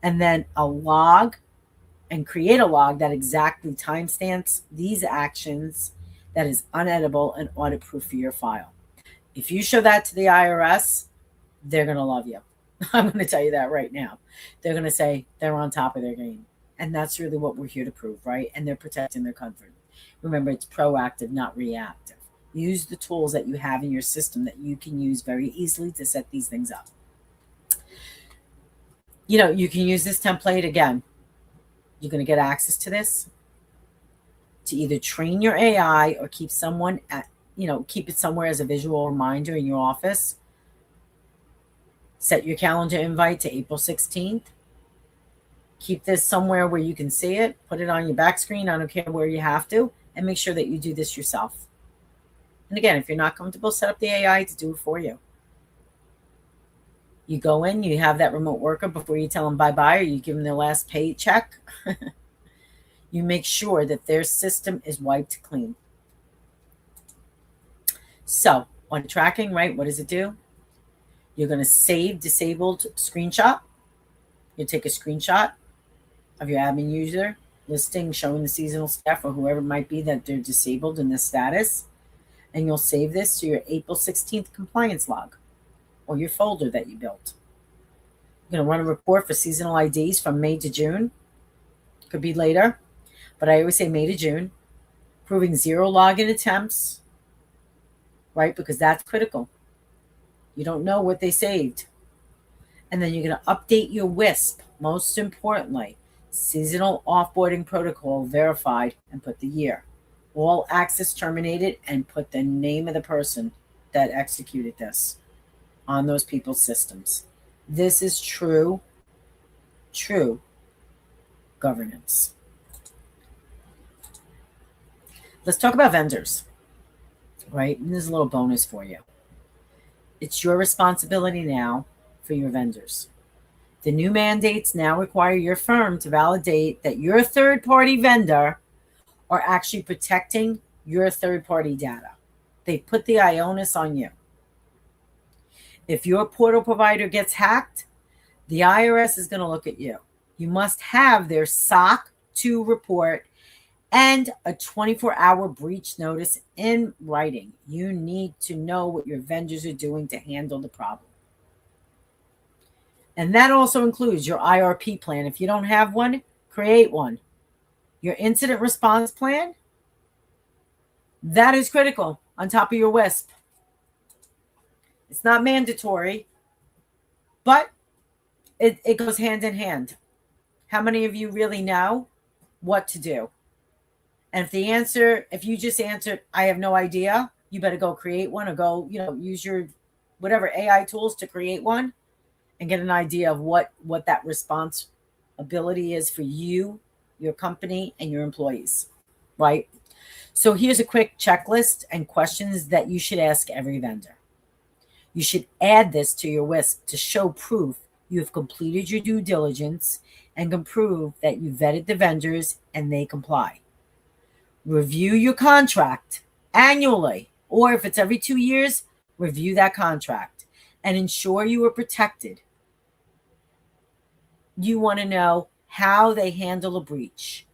And then a log and create a log that exactly timestamps these actions that is uneditable and audit-proof for your file. If you show that to the IRS, they're going to love you. I'm going to tell you that right now. They're going to say they're on top of their game. And that's really what we're here to prove, right? And they're protecting their country. Remember, it's proactive, not reactive. Use the tools that you have in your system that you can use very easily to set these things up. You can use this template again. You're going to get access to this to either train your AI or keep someone at, keep it somewhere as a visual reminder in your office. Set your calendar invite to April 16th. Keep this somewhere where you can see it. Put it on your back screen. I don't care where you have to. And make sure that you do this yourself. And again, if you're not comfortable, set up the AI to do it for you. You go in, you have that remote worker before you tell them bye-bye or you give them their last paycheck. You make sure that their system is wiped clean. So on tracking, right, what does it do? You're going to save disabled screenshot. You take a screenshot of your admin user listing showing the seasonal staff or whoever it might be that they're disabled in this status. And you'll save this to your April 16th compliance log or your folder that you built. You're going to run a report for seasonal IDs from May to June. Could be later, but I always say May to June. Proving 0 login attempts, right? Because that's critical. You don't know what they saved. And then you're going to update your WISP, most importantly, seasonal offboarding protocol verified and put the year. All access terminated and put the name of the person that executed this on those people's systems. This is true governance. Let's talk about vendors, right? And there's a little bonus for you. It's your responsibility now for your vendors. The new mandates now require your firm to validate that your third-party vendor are actually protecting your third-party data. They put the onus on you. If your portal provider gets hacked, the IRS is going to look at you. You must have their SOC 2 report and a 24-hour breach notice in writing. You need to know what your vendors are doing to handle the problem. And that also includes your IRP plan. If you don't have one, create one. Your incident response plan, that is critical on top of your WISP. It's not mandatory, but it goes hand in hand. How many of you really know what to do? And if you just answered, I have no idea, you better go create one or go, use your whatever AI tools to create one and get an idea of what that response ability is for you, your company, and your employees, right? So here's a quick checklist and questions that you should ask every vendor. You should add this to your WISP to show proof you have completed your due diligence and can prove that you vetted the vendors and they comply. Review your contract annually, or if it's every 2 years, review that contract and ensure you are protected. You want to know how they handle a breach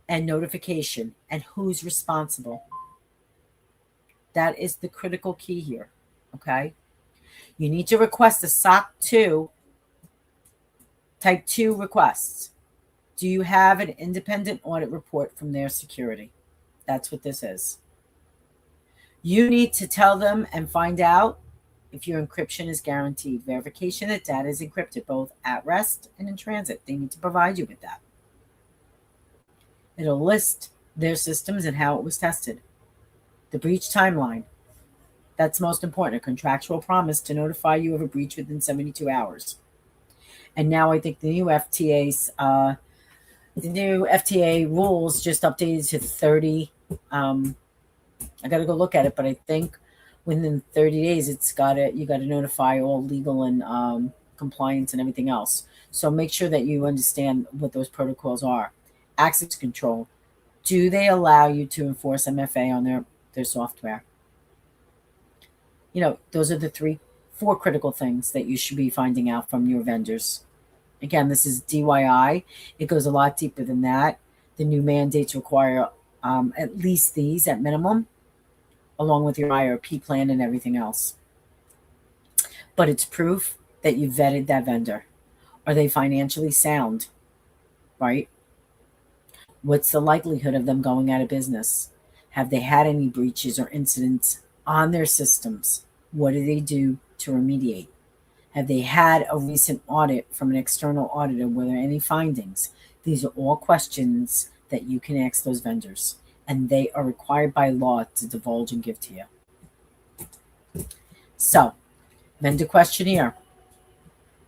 and notification and who's responsible. That is the critical key here, okay? You need to request a SOC 2, type 2 requests. Do you have an independent audit report from their security? That's what this is. You need to tell them and find out if your encryption is guaranteed. Verification that data is encrypted, both at rest and in transit. They need to provide you with that. It'll list their systems and how it was tested. The breach timeline. That's most important. A contractual promise to notify you of a breach within 72 hours. And now I think the new FTA rules just updated to 30. I got to go look at it, but I think within 30 days, you got to notify all legal and compliance and everything else. So make sure that you understand what those protocols are. Access control. Do they allow you to enforce MFA on their software? Those are the 4 critical things that you should be finding out from your vendors. Again, this is DIY. It goes a lot deeper than that. The new mandates require at least these at minimum, along with your IRP plan and everything else. But it's proof that you vetted that vendor. Are they financially sound, right? What's the likelihood of them going out of business? Have they had any breaches or incidents on their systems? What do they do to remediate? Have they had a recent audit from an external auditor? Were there any findings? These are all questions that you can ask those vendors, and they are required by law to divulge and give to you. So, vendor questionnaire.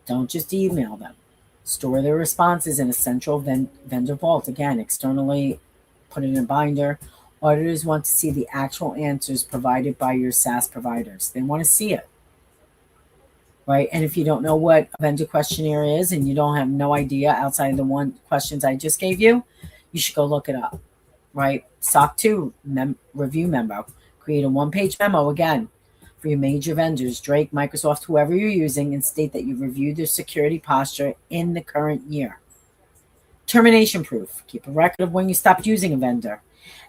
Don't just email them. Store their responses in a central vendor vault. Again, externally, put it in a binder. Auditors want to see the actual answers provided by your SaaS providers. They want to see it, right? And if you don't know what a vendor questionnaire is and you don't have no idea outside of the questions I just gave you, you should go look it up, right? SOC 2 review memo. Create a one-page memo, again, for your major vendors, Drake, Microsoft, whoever you're using, and state that you've reviewed their security posture in the current year. Termination proof. Keep a record of when you stopped using a vendor,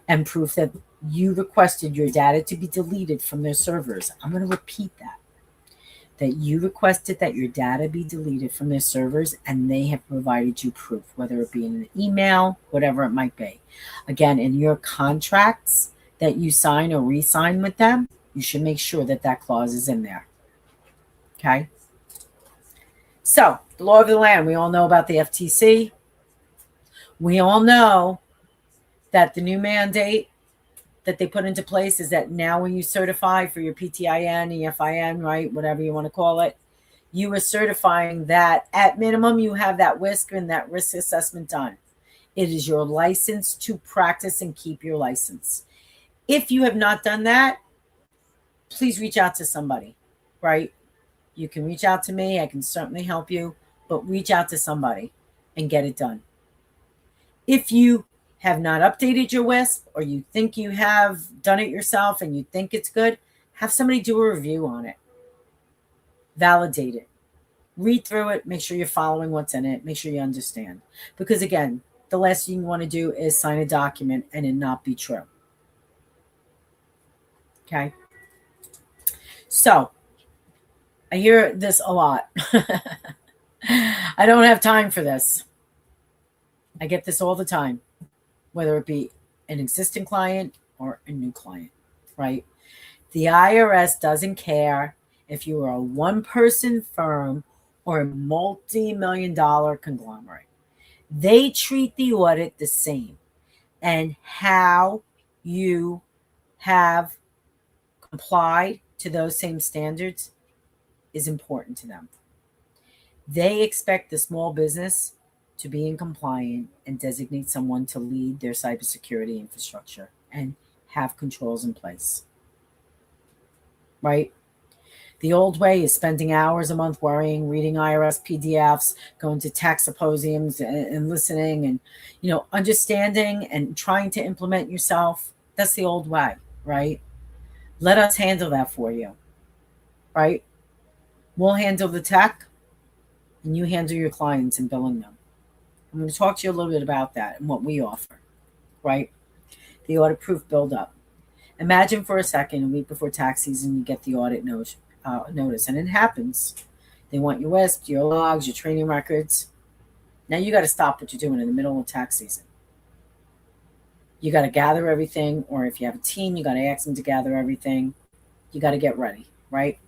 and proof that you requested your data to be deleted from their servers. I'm going to repeat that you requested that your data be deleted from their servers, and they have provided you proof, whether it be in an email, whatever it might be. Again, in your contracts that you sign or re-sign with them, you should make sure that that clause is in there. Okay? So, the law of the land, we all know about the FTC. We all know that the new mandate that they put into place is that now when you certify for your PTIN, EFIN, right, whatever you want to call it, you are certifying that at minimum you have that WISC and that risk assessment done. It is your license to practice and keep your license. If you have not done that, please reach out to somebody, right? You can reach out to me. I can certainly help you, but reach out to somebody and get it done. If you have not updated your WISP, or you think you have done it yourself and you think it's good, have somebody do a review on it. Validate it. Read through it. Make sure you're following what's in it. Make sure you understand. Because again, the last thing you want to do is sign a document and it not be true. Okay? So, I hear this a lot. I don't have time for this. I get this all the time, whether it be an existing client or a new client, right? The IRS doesn't care if you are a one-person firm or a multi-million-dollar conglomerate. They treat the audit the same. And how you have complied to those same standards is important to them. They expect the small business to be in compliant and designate someone to lead their cybersecurity infrastructure and have controls in place. Right? The old way is spending hours a month worrying, reading IRS PDFs, going to tax symposiums and listening and, understanding and trying to implement yourself. That's the old way, right? Let us handle that for you, right? We'll handle the tech and you handle your clients and billing them. I'm going to talk to you a little bit about that and what we offer, right? The audit-proof build-up. Imagine for a second, a week before tax season, you get the audit notice, and it happens. They want your WISP, your logs, your training records. Now you got to stop what you're doing in the middle of tax season. You got to gather everything, or if you have a team, you got to ask them to gather everything. You got to get ready, right?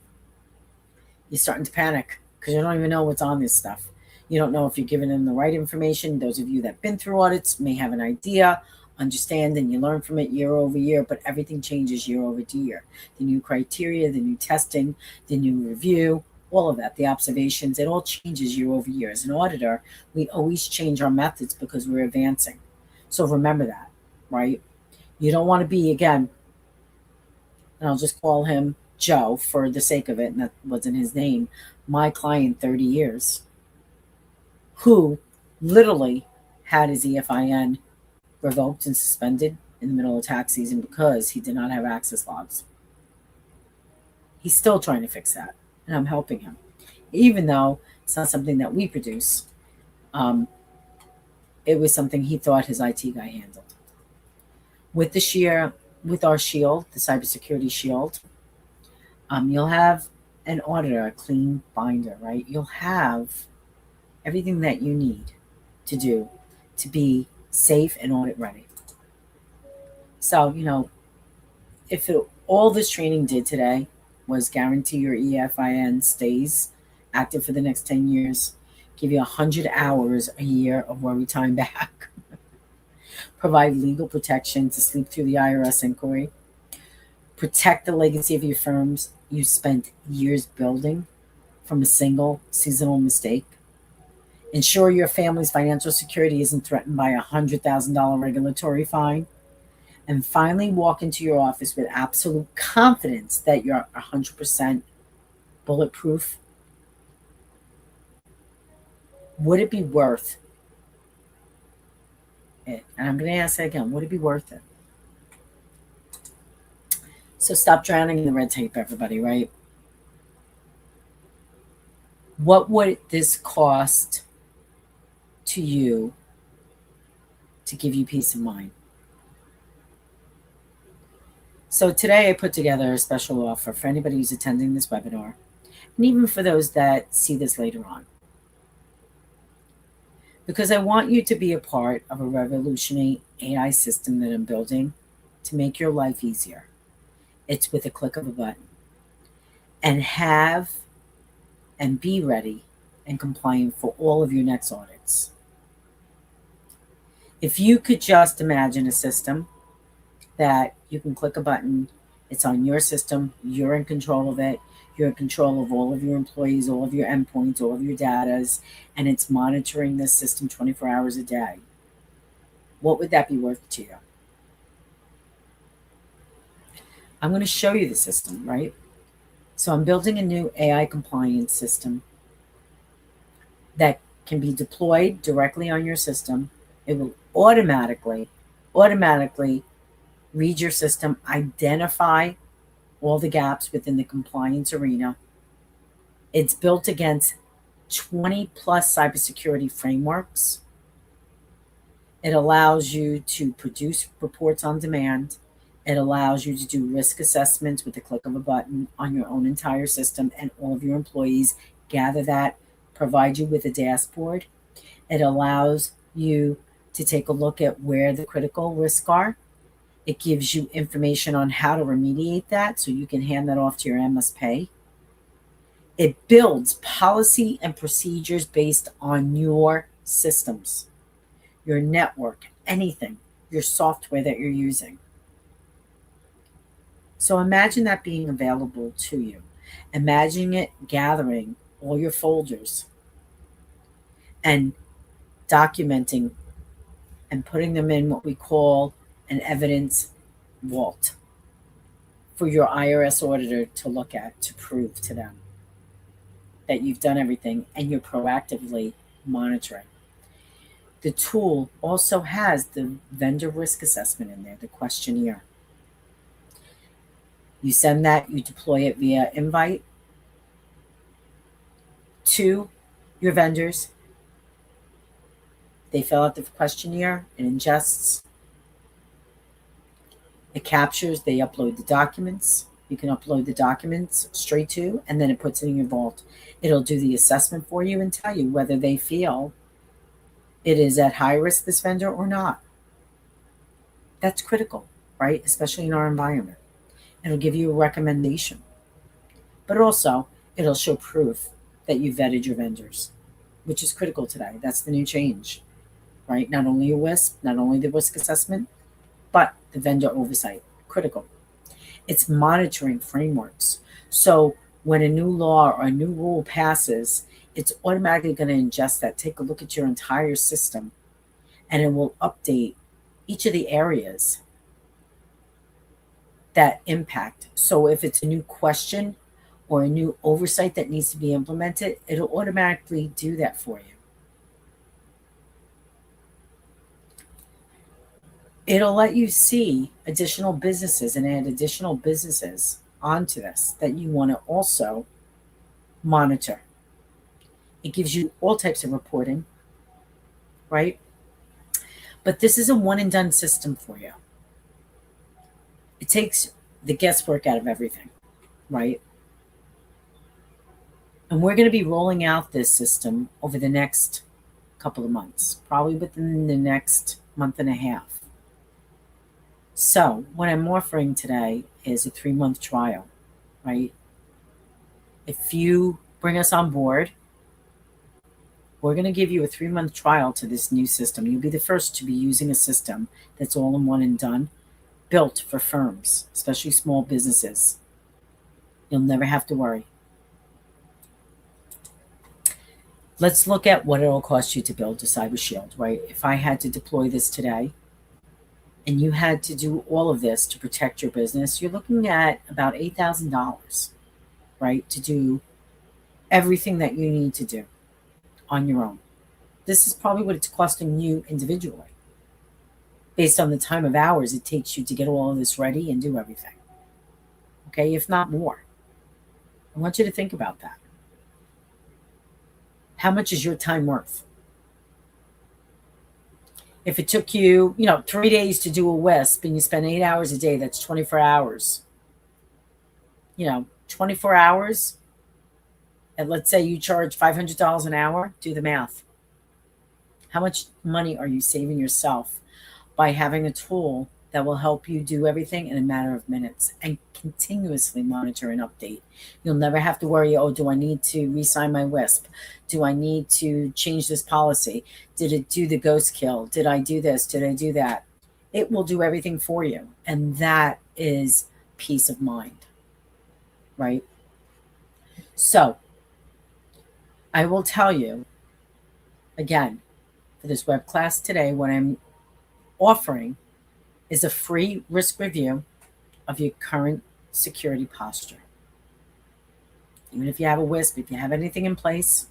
You're starting to panic because you don't even know what's on this stuff. You don't know if you're giving them the right information. Those of you that have been through audits may have an idea, understand, and you learn from it year over year, but everything changes year over year. The new criteria, the new testing, the new review, all of that, the observations, it all changes year over year. As an auditor, we always change our methods because we're advancing. So remember that, right? You don't want to be, again, and I'll just call him Joe for the sake of it, and that wasn't his name, my client 30 years, who literally had his EFIN revoked and suspended in the middle of tax season because he did not have access logs. He's still trying to fix that, and I'm helping him. Even though it's not something that we produce, it was something he thought his IT guy handled. With our shield, the cybersecurity shield, you'll have an auditor, a clean binder, right? You'll have everything that you need to do to be safe and audit ready. So, if all this training did today was guarantee your EFIN stays active for the next 10 years, give you 100 hours a year of worry time back, provide legal protection to sleep through the IRS inquiry, protect the legacy of your firms you spent years building from a single seasonal mistake, ensure your family's financial security isn't threatened by a $100,000 regulatory fine, and finally walk into your office with absolute confidence that you're 100% bulletproof. Would it be worth it? And I'm going to ask that again. Would it be worth it? So stop drowning in the red tape, everybody, right? What would this cost to you to give you peace of mind? So today I put together a special offer for anybody who's attending this webinar, and even for those that see this later on. Because I want you to be a part of a revolutionary AI system that I'm building to make your life easier. It's with a click of a button. And have and be ready and compliant for all of your next audits. If you could just imagine a system that you can click a button, it's on your system, you're in control of it, you're in control of all of your employees, all of your endpoints, all of your datas, and it's monitoring this system 24 hours a day. What would that be worth to you? I'm going to show you the system, right? So I'm building a new AI compliance system that can be deployed directly on your system. It will automatically read your system, identify all the gaps within the compliance arena. It's built against 20 plus cybersecurity frameworks. It allows you to produce reports on demand. It allows you to do risk assessments with the click of a button on your own entire system, and all of your employees gather that, provide you with a dashboard. It allows you to take a look at where the critical risks are. It gives you information on how to remediate that so you can hand that off to your MSP. It builds policy and procedures based on your systems, your network, anything, your software that you're using. So imagine that being available to you. Imagine it gathering all your folders and documenting and putting them in what we call an evidence vault for your IRS auditor to look at, to prove to them that you've done everything and you're proactively monitoring. The tool also has the vendor risk assessment in there, the questionnaire. You send that, you deploy it via invite to your vendors. They fill out the questionnaire, it ingests, it captures, they upload the documents. You can upload the documents straight to, and then it puts it in your vault. It'll do the assessment for you and tell you whether they feel it is at high risk, this vendor, or not. That's critical, right? Especially in our environment. It'll give you a recommendation. But also, it'll show proof that you vetted your vendors, which is critical today. That's the new change, right? Not only a WISP, not only the risk assessment, but the vendor oversight, critical. It's monitoring frameworks. So when a new law or a new rule passes, it's automatically going to ingest that, take a look at your entire system, and it will update each of the areas that impact. So if it's a new question or a new oversight that needs to be implemented, it'll automatically do that for you. It'll let you see additional businesses and add additional businesses onto this that you want to also monitor. It gives you all types of reporting, right? But this is a one and done system for you. It takes the guesswork out of everything, right? And we're going to be rolling out this system over the next couple of months, probably within the next month and a half. So what I'm offering today is a 3-month trial, right? If you bring us on board, We're going to give you a 3-month trial to this new system. You'll be the first to be using a system that's all in one and done, built for firms, especially small businesses. You'll never have to worry. Let's look at what it'll cost you to build a cyber shield, right? If I had to deploy this today and you had to do all of this to protect your business, you're looking at about $8,000, right? To do everything that you need to do on your own. This is probably what it's costing you individually, based on the time of hours it takes you to get all of this ready and do everything. Okay, if not more. I want you to think about that. How much is your time worth? If it took you, 3 days to do a WISP and you spend 8 hours a day, that's 24 hours. 24 hours, and let's say you charge $500 an hour, do the math. How much money are you saving yourself by having a tool that will help you do everything in a matter of minutes and continuously monitor and update? You'll never have to worry, oh, do I need to re-sign my WISP? Do I need to change this policy? Did it do the ghost kill? Did I do this? Did I do that? It will do everything for you. And that is peace of mind, right? So I will tell you, again, for this web class today, what I'm offering is a free risk review of your current security posture. Even if you have a WISP, if you have anything in place,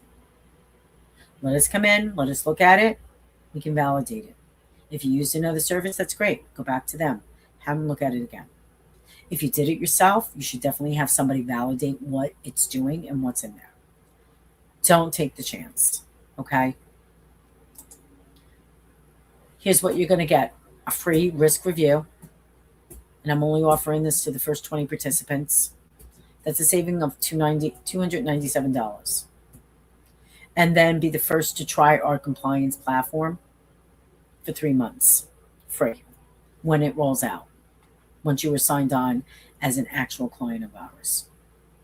let us come in, let us look at it, we can validate it. If you used another service, that's great. Go back to them, have them look at it again. If you did it yourself, you should definitely have somebody validate what it's doing and what's in there. Don't take the chance, okay? Here's what you're going to get. A free risk review. And I'm only offering this to the first 20 participants. That's a saving of $297. And then be the first to try our compliance platform for 3 months, free, when it rolls out, once you were signed on as an actual client of ours,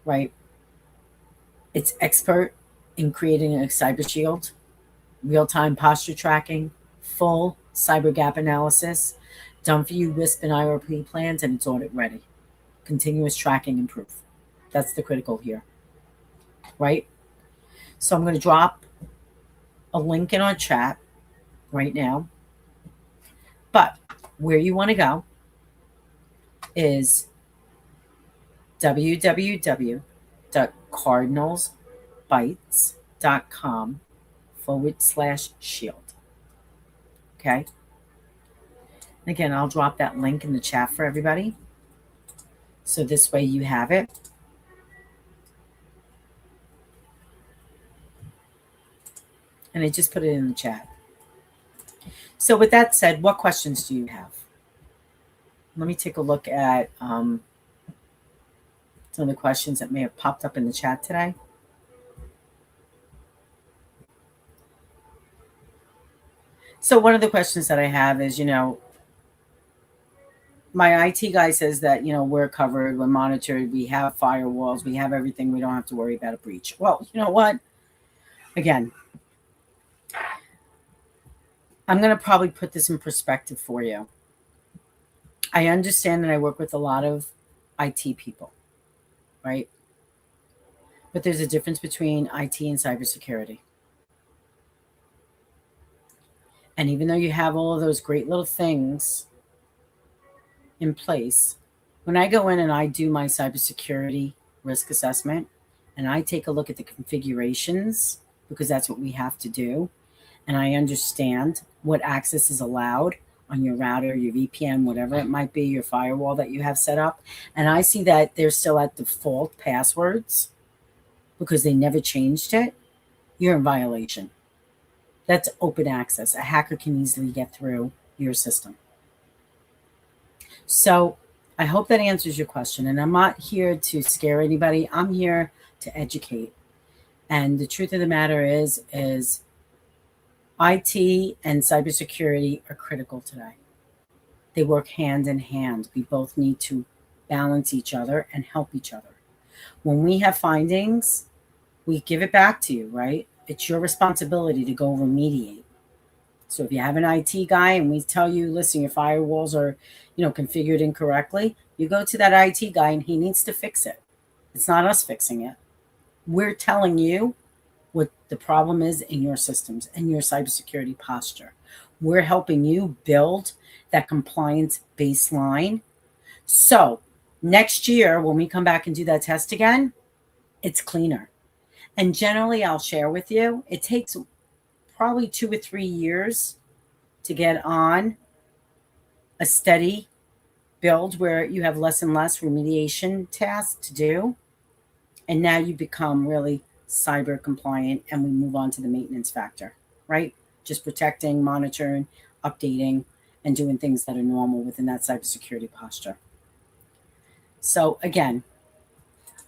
right? It's expert in creating a cyber shield, real-time posture tracking, full cyber gap analysis, done for you WISP and IRP plans, and it's audit ready. Continuous tracking and proof. That's the critical here, right? So I'm going to drop a link in our chat right now. But where you want to go is www.cardinalsbites.com/shield. Okay. And again, I'll drop that link in the chat for everybody. So this way you have it. And I just put it in the chat. So with that said, what questions do you have? Let me take a look at some of the questions that may have popped up in the chat today. So one of the questions that I have is, my IT guy says that, we're covered, we're monitored, we have firewalls, we have everything, we don't have to worry about a breach. Well, you know what? Again, I'm going to probably put this in perspective for you. I understand that I work with a lot of IT people, right? But there's a difference between IT and cybersecurity. And even though you have all of those great little things in place, when I go in and I do my cybersecurity risk assessment and I take a look at the configurations, because that's what we have to do, and I understand what access is allowed on your router, your VPN, whatever it might be, your firewall that you have set up, and I see that they're still at default passwords because they never changed it, you're in violation. That's open access. A hacker can easily get through your system. So I hope that answers your question. And I'm not here to scare anybody. I'm here to educate. And the truth of the matter is IT and cybersecurity are critical today. They work hand in hand. We both need to balance each other and help each other. When we have findings, we give it back to you, right? It's your responsibility to go remediate. So if you have an IT guy and we tell you, listen, your firewalls are, configured incorrectly, you go to that IT guy and he needs to fix it. It's not us fixing it. We're telling you what the problem is in your systems and your cybersecurity posture. We're helping you build that compliance baseline. So next year, when we come back and do that test again, it's cleaner. And generally, I'll share with you, it takes probably 2 or 3 years to get on a steady build where you have less and less remediation tasks to do. And now you become really cyber compliant and we move on to the maintenance factor, right? Just protecting, monitoring, updating, and doing things that are normal within that cybersecurity posture. So again,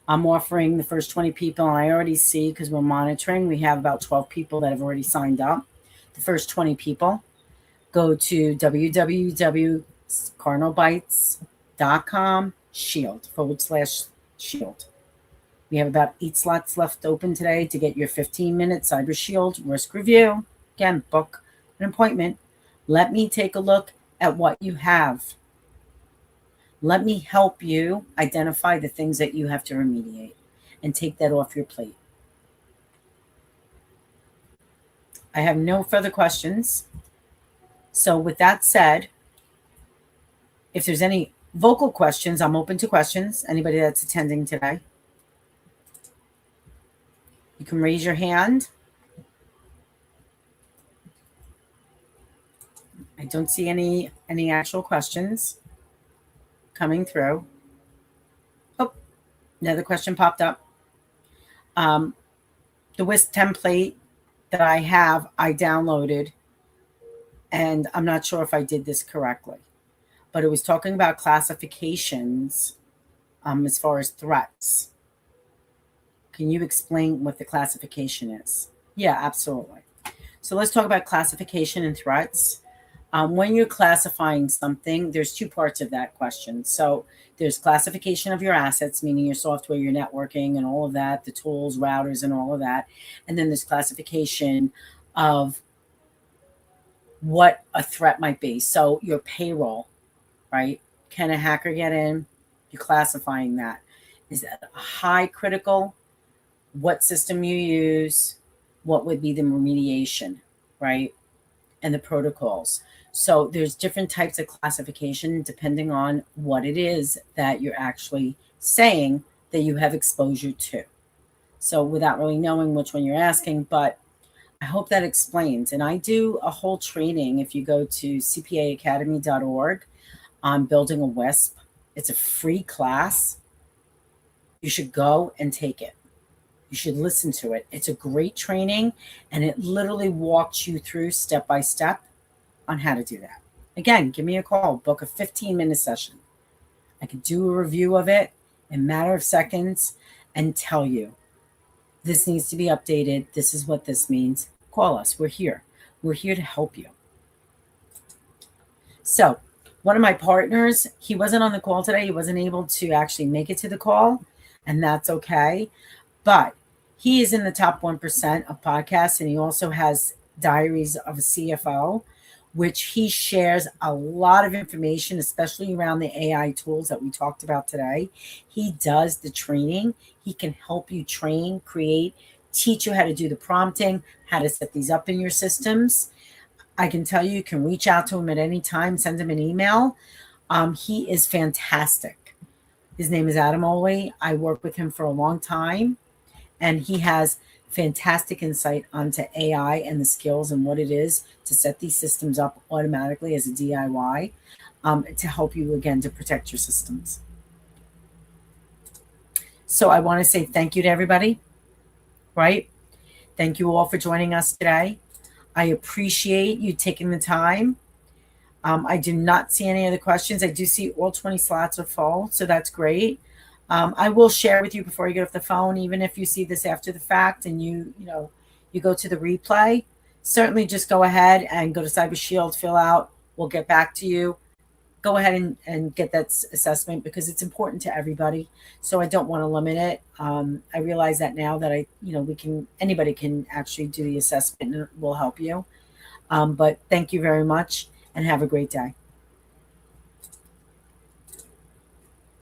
I'm offering the first 20 people, and I already see, because we're monitoring, we have about 12 people that have already signed up. The first 20 people, go to www.cardinalbytes.com/shield. We have about 8 slots left open today to get your 15-minute Cyber Shield risk review. Again, book an appointment. Let me take a look at what you have. Let me help you identify the things that you have to remediate and take that off your plate. I have no further questions. So with that said, if there's any vocal questions, I'm open to questions. Anybody that's attending today, you can raise your hand. I don't see any actual questions coming through. Oh, another question popped up. The WISP template that I have, I downloaded, and I'm not sure if I did this correctly, but it was talking about classifications as far as threats. Can you explain what the classification is? Yeah, absolutely. So let's talk about classification and threats. When you're classifying something, there's 2 parts of that question. So there's classification of your assets, meaning your software, your networking, and all of that, the tools, routers, and all of that. And then there's classification of what a threat might be. So your payroll, right? Can a hacker get in? You're classifying that. Is that high critical? What system you use? What would be the remediation, right? And the protocols. So there's different types of classification depending on what it is that you're actually saying that you have exposure to. So without really knowing which one you're asking, but I hope that explains. And I do a whole training if you go to cpaacademy.org on building a WISP. It's a free class. You should go and take it. You should listen to it. It's a great training, and it literally walks you through step by step on how to do that. Again, give me a call, book a 15-minute session. I could do a review of it in a matter of seconds and tell you, this needs to be updated. This is what this means. Call us. We're here. We're here to help you. So one of my partners, he wasn't on the call today. He wasn't able to actually make it to the call, and that's okay. But he is in the top 1% of podcasts, and he also has Diaries of a CFO, which he shares a lot of information, especially around the AI tools that we talked about today. He does the training. He can help you train, create, teach you how to do the prompting, how to set these up in your systems. I can tell you can reach out to him at any time, send him an email. He is fantastic. His name is Adam Oley. I worked with him for a long time, and he has fantastic insight onto AI and the skills and what it is to set these systems up automatically as a DIY to help you, again, to protect your systems. So I want to say thank you to everybody, right? Thank you all for joining us today. I appreciate you taking the time. I do not see any other questions. I do see all 20 slots are full, so that's great. I will share with you before you get off the phone, even if you see this after the fact and you go to the replay, certainly just go ahead and go to Cyber Shield, fill out. We'll get back to you. go ahead and get that assessment because it's important to everybody. So I don't want to limit it. I realize that now that anybody can actually do the assessment and it will help you. But thank you very much and have a great day.